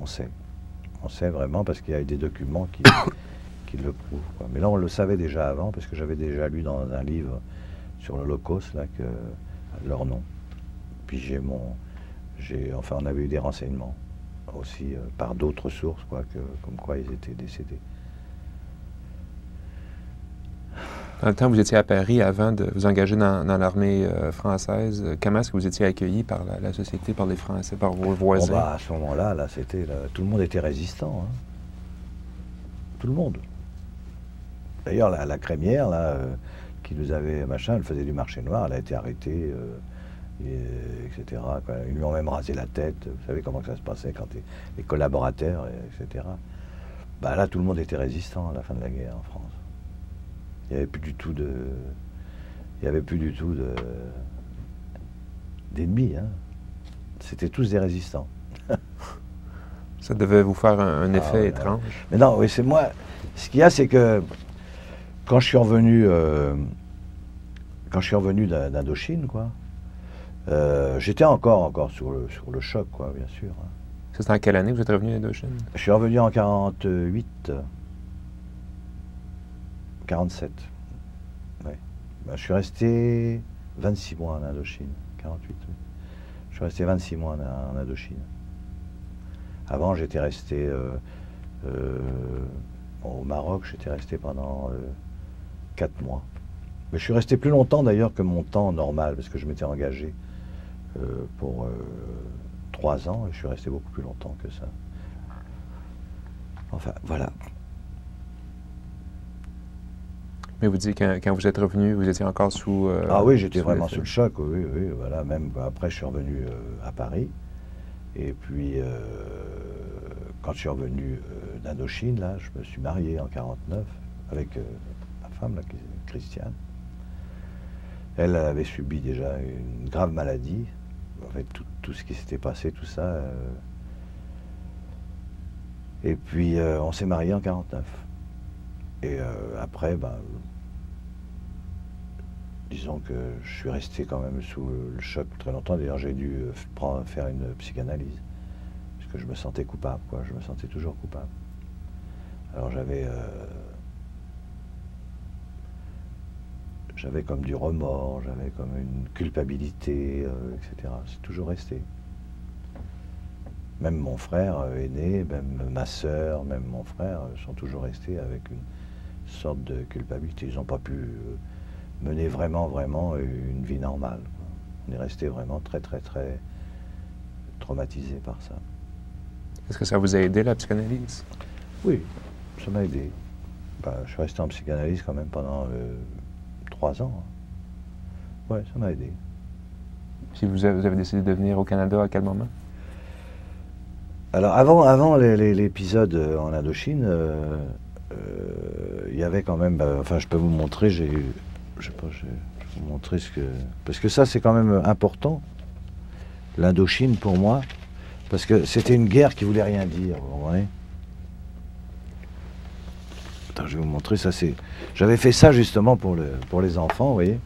on sait. On sait vraiment parce qu'il y a eu des documents qui le prouvent, quoi. Mais là, on le savait déjà avant, parce que j'avais déjà lu dans un livre sur l'Holocauste, là, leur nom. Puis enfin, on avait eu des renseignements aussi par d'autres sources, quoi, comme quoi ils étaient décédés. Dans le temps où vous étiez à Paris, avant de vous engager dans l'armée française, comment est-ce que vous étiez accueilli par la société, par les Français, par vos voisins? Bon, bah, à ce moment-là, tout le monde était résistant. Hein. Tout le monde. D'ailleurs, la crémière, là, qui nous avait, machin, elle faisait du marché noir, elle a été arrêtée etc. Quoi. Ils lui ont même rasé la tête. Vous savez comment que ça se passait quand les collaborateurs, etc. Bah là, tout le monde était résistant à la fin de la guerre en France. Il n'y avait plus du tout d'ennemis. Hein. C'était tous des résistants. Ça devait vous faire un effet ouais, étrange. Mais non, oui, c'est moi. Ce qu'il y a, c'est que quand je suis revenu, d'Indochine, quoi, j'étais encore sur le choc, quoi, bien sûr. Hein. C'est en quelle année que vous êtes revenu d'Indochine? Je suis revenu en 48, 47. Ouais. Ben, je suis resté 26 mois en Indochine. 48, oui. Je suis resté 26 mois en Indochine. Avant, j'étais resté au Maroc, j'étais resté pendant 4 mois. Mais je suis resté plus longtemps d'ailleurs que mon temps normal, parce que je m'étais engagé pour 3 ans, et je suis resté beaucoup plus longtemps que ça. Enfin, voilà. Mais vous dites quand vous êtes revenu, vous étiez encore sous... ah oui, j'étais vraiment l'effet. sous le choc, oui, voilà. Même après, je suis revenu à Paris. Et puis, quand je suis revenu d'Indochine, là, je me suis marié en 49 avec ma femme, là, Christiane. Elle avait subi déjà une grave maladie. En fait, tout ce qui s'était passé, tout ça. Et puis, on s'est marié en 49. Et après, ben, disons que je suis resté quand même sous le choc très longtemps. D'ailleurs, j'ai dû faire une psychanalyse. Parce que je me sentais coupable, quoi. Je me sentais toujours coupable. Alors j'avais comme du remords, j'avais comme une culpabilité, etc. C'est toujours resté. Même mon frère aîné, même ma sœur, même mon frère sont toujours restés avec une sorte de culpabilité. Ils n'ont pas pu mener vraiment une vie normale, quoi. On est resté vraiment très traumatisé par ça. Est-ce que ça vous a aidé, la psychanalyse? Oui, ça m'a aidé. Ben, je suis resté en psychanalyse quand même pendant 3 ans. Ouais, ça m'a aidé. Puis vous avez décidé de venir au Canada à quel moment? Alors avant l'épisode en Indochine, il y avait quand même, enfin je peux vous montrer, je vais vous montrer ce que... Parce que ça c'est quand même important, l'Indochine pour moi, parce que c'était une guerre qui voulait rien dire, vous comprenez? Attends, je vais vous montrer, ça c'est... J'avais fait ça justement pour les enfants, vous voyez.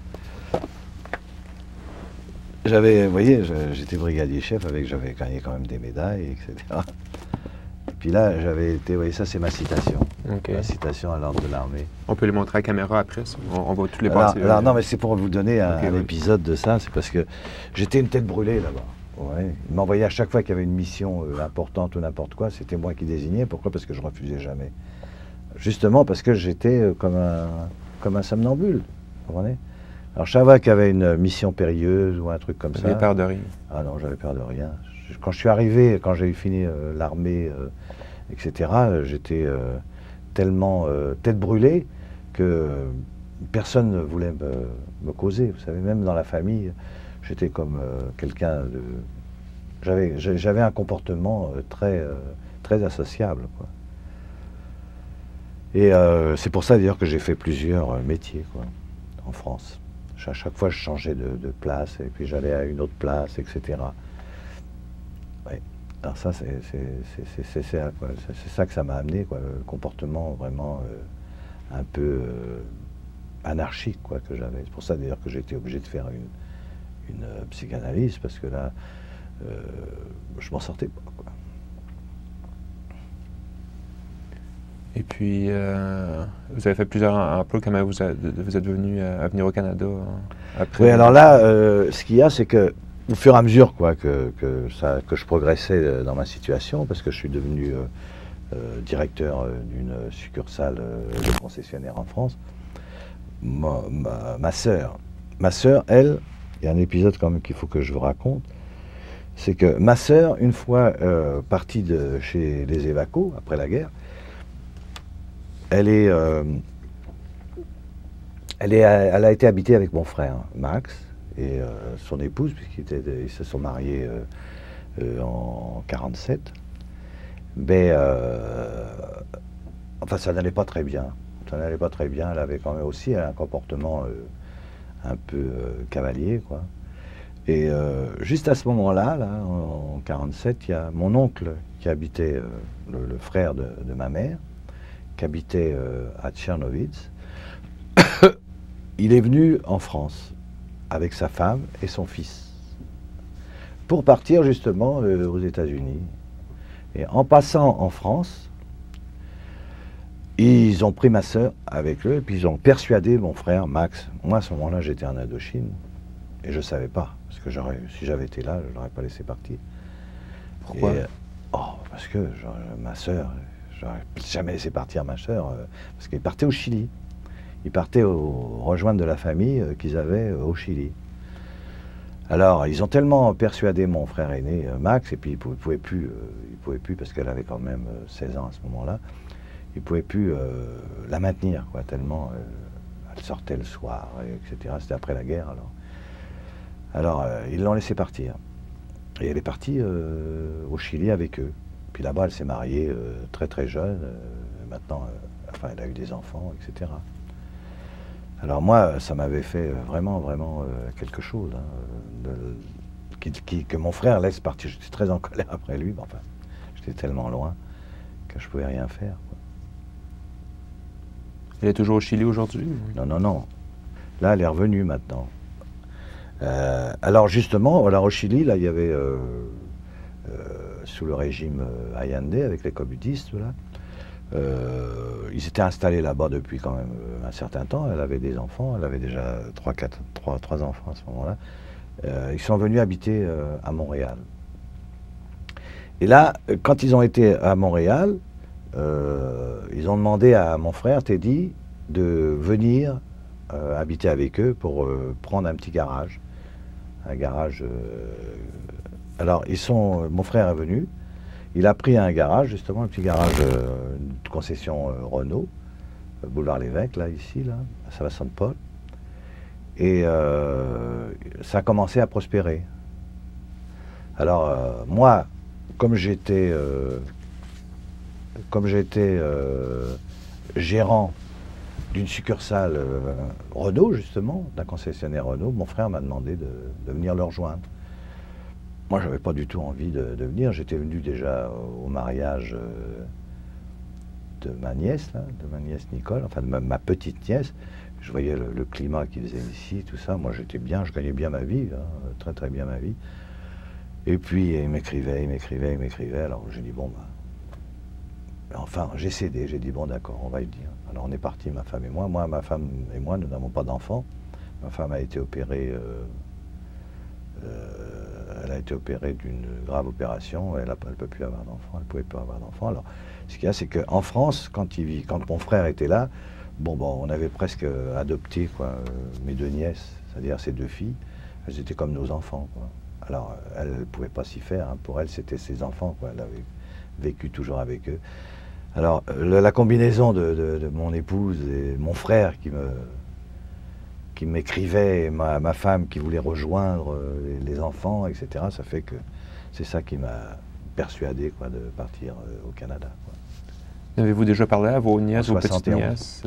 Vous voyez, j'étais brigadier chef, j'avais gagné quand même des médailles, etc. Et puis là, j'avais été, vous voyez, ça c'est ma citation. Okay. Ma citation à l'ordre de l'armée. On peut les montrer à la caméra après, ça. On va tous les Alors, passer. alors, non, mais c'est pour vous donner un oui. épisode de ça, c'est parce que j'étais une tête brûlée là-bas. Ouais. Ils m'envoyaient à chaque fois qu'il y avait une mission importante ou n'importe quoi, c'était moi qui désignais. Pourquoi? Parce que je refusais jamais. Justement parce que j'étais comme un somnambule, vous comprenez? Alors chaque fois qu'il y avait une mission périlleuse ou un truc comme ça... Vous n'avez peur de rien? Ah non, j'avais peur de rien. Quand je suis arrivé, quand j'ai fini l'armée, etc., j'étais tellement tête brûlée que personne ne voulait me causer. Vous savez, même dans la famille, j'étais comme quelqu'un de... J'avais un comportement très associable, quoi. Et c'est pour ça d'ailleurs que j'ai fait plusieurs métiers, quoi, en France. À chaque fois, je changeais de place, et puis j'allais à une autre place, etc. Ouais. Alors ça, c'est ça que ça m'a amené, quoi, le comportement vraiment un peu anarchique, quoi, que j'avais. C'est pour ça d'ailleurs que j'ai été obligé de faire une psychanalyse, parce que là, je m'en sortais pas, quoi. Et puis, vous avez fait plusieurs emplois. Comment vous êtes venu à venir au Canada après? Oui, alors là, ce qu'il y a, c'est que au fur et à mesure, quoi, que je progressais dans ma situation, parce que je suis devenu directeur d'une succursale de concessionnaire en France, ma sœur, elle, il y a un épisode quand même qu'il faut que je vous raconte, c'est que ma sœur, une fois partie de chez les évacos, après la guerre, elle a été habitée avec mon frère, Max, et son épouse, puisqu'ils se sont mariés en 47. Mais enfin, ça n'allait pas très bien. Ça n'allait pas très bien. Elle avait quand même aussi un comportement un peu cavalier, quoi. Et juste à ce moment-là, là, en 47, il y a mon oncle qui habitait, le frère de ma mère, qui habitait à Tchernovitz. Il est venu en France avec sa femme et son fils pour partir justement aux États-Unis. Et en passant en France, ils ont pris ma sœur avec eux, et puis ils ont persuadé mon frère Max. Moi, à ce moment-là, j'étais en Indochine, et je ne savais pas, parce que si j'avais été là, je ne l'aurais pas laissé partir. Pourquoi? Parce que ma sœur, je n'aurais jamais laissé partir ma sœur, parce qu'il partait au Chili. Il partait rejoindre de la famille qu'ils avaient au Chili. Alors, ils ont tellement persuadé mon frère aîné, Max, et puis il ne pouvait plus, parce qu'elle avait quand même 16 ans à ce moment-là, il ne pouvait plus la maintenir, quoi, tellement elle sortait le soir, etc. C'était après la guerre, alors. Alors, ils l'ont laissé partir. Et elle est partie au Chili avec eux. Puis là-bas, elle s'est mariée très très jeune. Maintenant, enfin, elle a eu des enfants, etc. Alors moi, ça m'avait fait vraiment quelque chose. Hein, que mon frère laisse partir. J'étais très en colère après lui, mais enfin, j'étais tellement loin que je ne pouvais rien faire, quoi. Elle est toujours au Chili aujourd'hui? Non, non, non. Là, elle est revenue maintenant. Alors justement, alors au Chili, là, il y avait, sous le régime Allende, avec les communistes, là, ils s'étaient installés là-bas depuis quand même un certain temps. Elle avait des enfants, elle avait déjà trois enfants à ce moment-là. Ils sont venus habiter à Montréal. Et là, quand ils ont été à Montréal, ils ont demandé à mon frère Teddy de venir habiter avec eux pour prendre un petit garage. Un garage. Alors, mon frère est venu. Il a pris un garage, justement, un petit garage, une concession Renault, boulevard Lévesque, là, ici, là, à Saint-Vincent-de-Paul. Et ça a commencé à prospérer. Alors, moi, comme j'étais gérant d'une succursale Renault, justement, d'un concessionnaire Renault, mon frère m'a demandé de venir le rejoindre. Moi, je n'avais pas du tout envie de venir. J'étais venu déjà au mariage de ma nièce, là, de ma nièce Nicole, enfin de ma petite nièce. Je voyais le climat qu'ils faisaient ici, tout ça. Moi, j'étais bien, je gagnais bien ma vie, hein, très très bien ma vie. Et puis, il m'écrivait. Alors, j'ai dit, bon, bah, enfin, j'ai cédé. J'ai dit, bon, d'accord, on va y dire. Alors, on est parti, ma femme et moi. Moi, ma femme et moi, nous n'avons pas d'enfants. Ma femme a été opérée. Elle a été opérée d'une grave opération. Elle ne peut plus avoir d'enfants. Elle ne pouvait pas avoir d'enfants. Alors, ce qu'il y a, c'est qu'en France, quand mon frère était là, bon, on avait presque adopté, quoi, mes deux nièces, c'est-à-dire ces deux filles. Elles étaient comme nos enfants, quoi. Alors, elle ne pouvait pas s'y faire. Hein. Pour elle, c'était ses enfants, quoi. Elle avait vécu toujours avec eux. Alors, la combinaison de mon épouse et mon frère qui m'écrivait, et ma femme qui voulait rejoindre les enfants, etc., ça fait que c'est ça qui m'a persuadé, quoi, de partir au Canada, quoi. Avez-vous déjà parlé à vos nièces, En vos petites 71. nièces,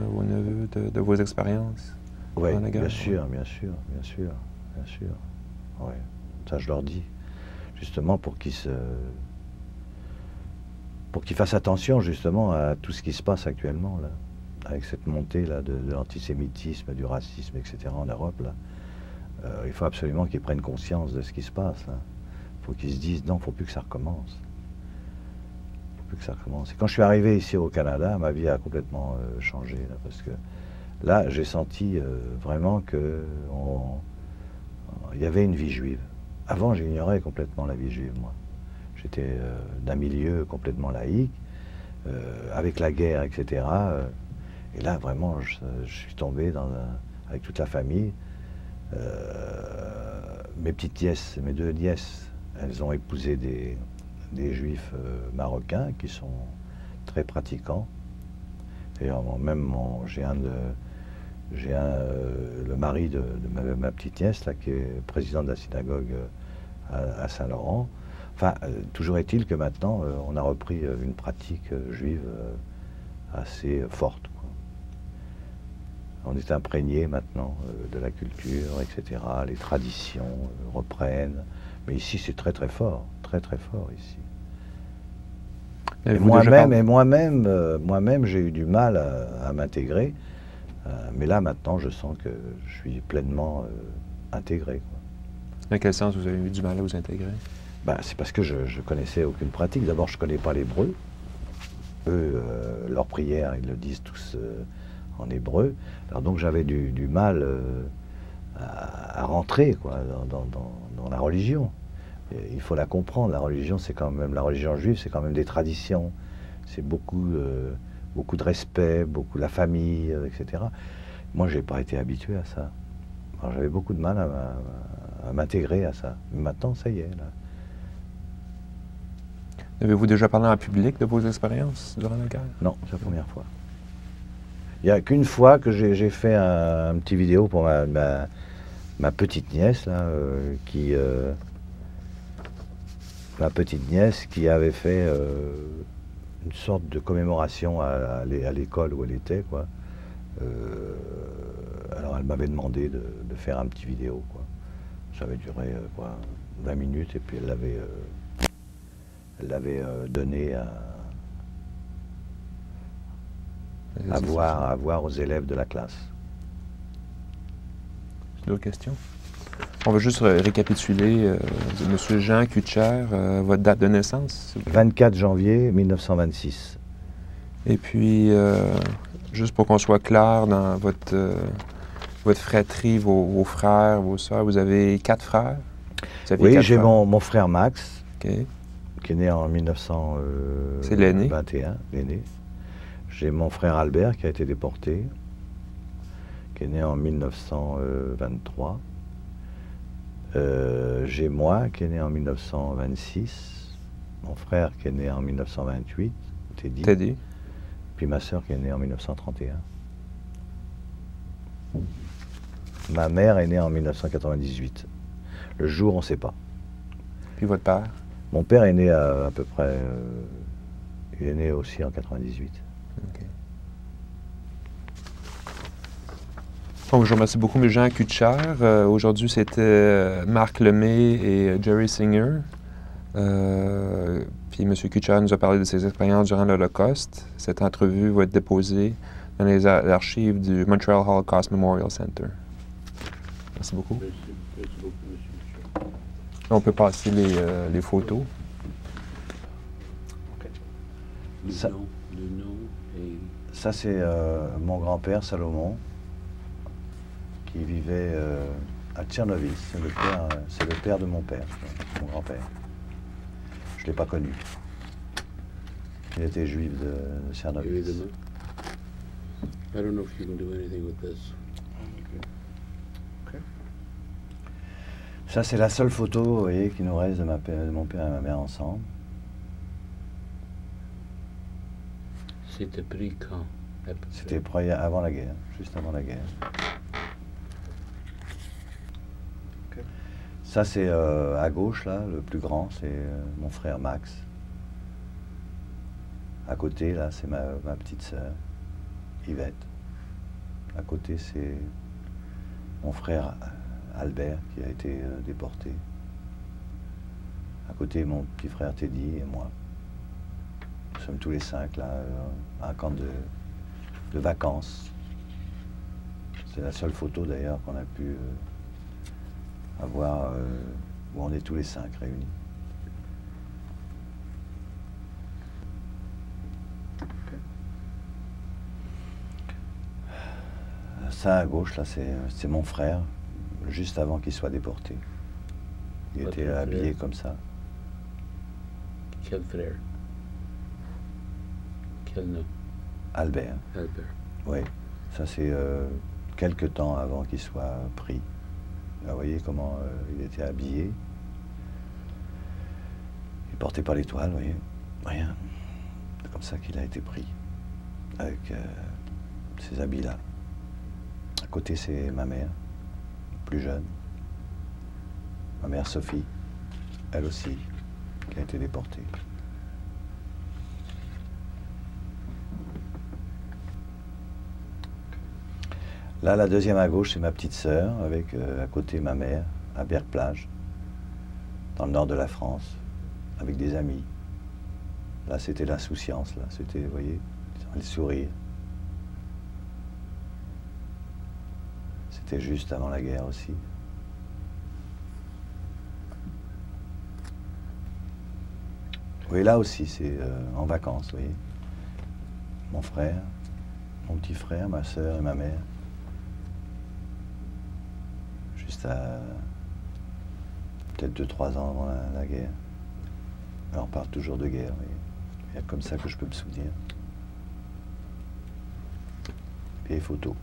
vos neveux, de vos expériences? Oui, dans la guerre? bien sûr. Ouais. Ça, je leur dis, justement, pour qu'ils fassent attention, justement, à tout ce qui se passe actuellement, là, avec cette montée là, de l'antisémitisme, du racisme, etc., en Europe, là. Il faut absolument qu'ils prennent conscience de ce qui se passe, là. Il faut qu'ils se disent, non, il ne faut plus que ça recommence. Et quand je suis arrivé ici au Canada, ma vie a complètement changé, là, parce que là, j'ai senti vraiment qu'il y avait une vie juive. Avant, j'ignorais complètement la vie juive, moi. J'étais d'un milieu complètement laïque, avec la guerre, etc. Et là, vraiment, je suis tombé avec toute la famille. Mes petites nièces, mes deux nièces, elles ont épousé des juifs marocains qui sont très pratiquants. Et même j'ai J'ai le mari de ma petite nièce, là, qui est président de la synagogue à Saint-Laurent. Enfin, toujours est-il que maintenant, on a repris une pratique juive assez forte, quoi. On est imprégné maintenant de la culture, etc. Les traditions reprennent. Mais ici, c'est très très fort ici. Et moi-même, j'ai eu du mal à m'intégrer. Mais là, maintenant, je sens que je suis pleinement intégré, quoi. Dans quel sens vous avez eu du mal à vous intégrer? Ben, c'est parce que je ne connaissais aucune pratique. D'abord, je ne connais pas l'hébreu. Eux, leurs prières, ils le disent tous en hébreu. Alors donc, j'avais du mal à rentrer, quoi, dans la religion. Et il faut la comprendre. La religion, c'est quand même, la religion juive, c'est quand même des traditions. C'est beaucoup de respect, beaucoup la famille, etc. Moi, je n'ai pas été habitué à ça. Alors, j'avais beaucoup de mal à m'intégrer à ça. Mais maintenant, ça y est, là. Avez-vous déjà parlé en public de vos expériences durant la guerre? Non, c'est la première fois. Il n'y a qu'une fois que j'ai fait un petit vidéo pour ma petite nièce, là, ma petite nièce qui avait fait une sorte de commémoration à l'école où elle était, quoi. Alors elle m'avait demandé de faire un petit vidéo, quoi. Ça avait duré 20 minutes et puis elle l'avait donné à voir aux élèves de la classe. D'autres questions? On va juste récapituler. Monsieur Jean Kutscher, votre date de naissance? 24 janvier 1926. Et puis, juste pour qu'on soit clair dans votre fratrie, vos frères, vos sœurs, vous avez 4 frères? Oui, j'ai mon frère Max, okay, qui est né en 1921. C'est l'aîné? L'aîné. J'ai mon frère Albert qui a été déporté, qui est né en 1923. J'ai moi qui est né en 1926, mon frère qui est né en 1928, Teddy. Puis ma sœur qui est née en 1931. Ma mère est née en 1998. Le jour, on ne sait pas. Puis votre père? Mon père est né à peu près... il est né aussi en 98. Okay. Bon, je vous remercie beaucoup, mes Jean Kutscher. Aujourd'hui, c'était Marc Lemay et Jerry Singer. Puis M. Kutscher nous a parlé de ses expériences durant l'Holocauste. Cette entrevue va être déposée dans les archives du Montreal Holocaust Memorial Center. Merci beaucoup. Merci beaucoup, monsieur. On peut passer les photos. Le nom et... Ça, c'est mon grand-père, Salomon, qui vivait à Tchernobyl. C'est le père de mon père, mon grand-père. Je ne l'ai pas connu. Il était juif de Tchernobyl. Évidemment. I don't know if you can do anything with this. Okay. Ça, c'est la seule photo, vous voyez, qui nous reste de mon père et ma mère ensemble. C'était pris quand? C'était avant la guerre, juste avant la guerre. Okay. Ça, c'est à gauche, là, le plus grand, c'est mon frère Max. À côté, là, c'est ma petite sœur, Yvette. À côté, c'est mon frère Albert, qui a été déporté. À côté, mon petit frère Teddy et moi. Nous sommes tous les 5, là, à un camp de vacances. C'est la seule photo, d'ailleurs, qu'on a pu avoir, où on est tous les 5 réunis. Ça, à gauche, là, c'est mon frère, juste avant qu'il soit déporté. Il était habillé comme ça. Quel frère? Quel nom? Albert. Albert. Oui, ça c'est quelque temps avant qu'il soit pris. Là, vous voyez comment il était habillé. Il portait pas l'étoile, vous voyez. Rien. C'est comme ça qu'il a été pris, avec ces habits-là. côté, c'est ma mère, plus jeune. Ma mère Sophie, elle aussi, qui a été déportée. Là, la deuxième à gauche, c'est ma petite sœur, avec à côté ma mère, à Berck-Plage, dans le nord de la France, avec des amis. Là, c'était l'insouciance, là, c'était, vous voyez, le sourire. C'était juste avant la guerre aussi. Oui, là aussi, c'est en vacances, vous voyez. Mon frère, mon petit frère, ma sœur et ma mère. Juste à peut-être 2-3 ans avant la guerre. Alors, on parle toujours de guerre, mais il y a comme ça que je peux me souvenir. Et les photos.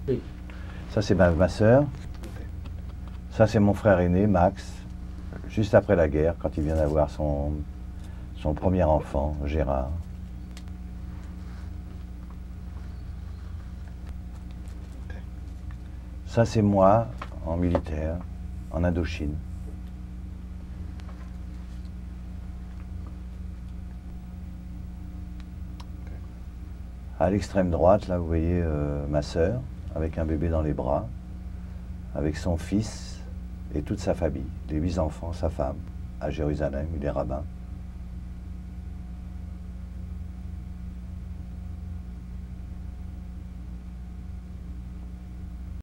Oui. Ça, c'est ma sœur. Ça, c'est mon frère aîné, Max, juste après la guerre, quand il vient d'avoir son premier enfant, Gérard. Ça, c'est moi, en militaire, en Indochine. À l'extrême droite, là, vous voyez ma sœur, avec un bébé dans les bras, avec son fils et toute sa famille, les 8 enfants, sa femme, à Jérusalem, il est rabbin.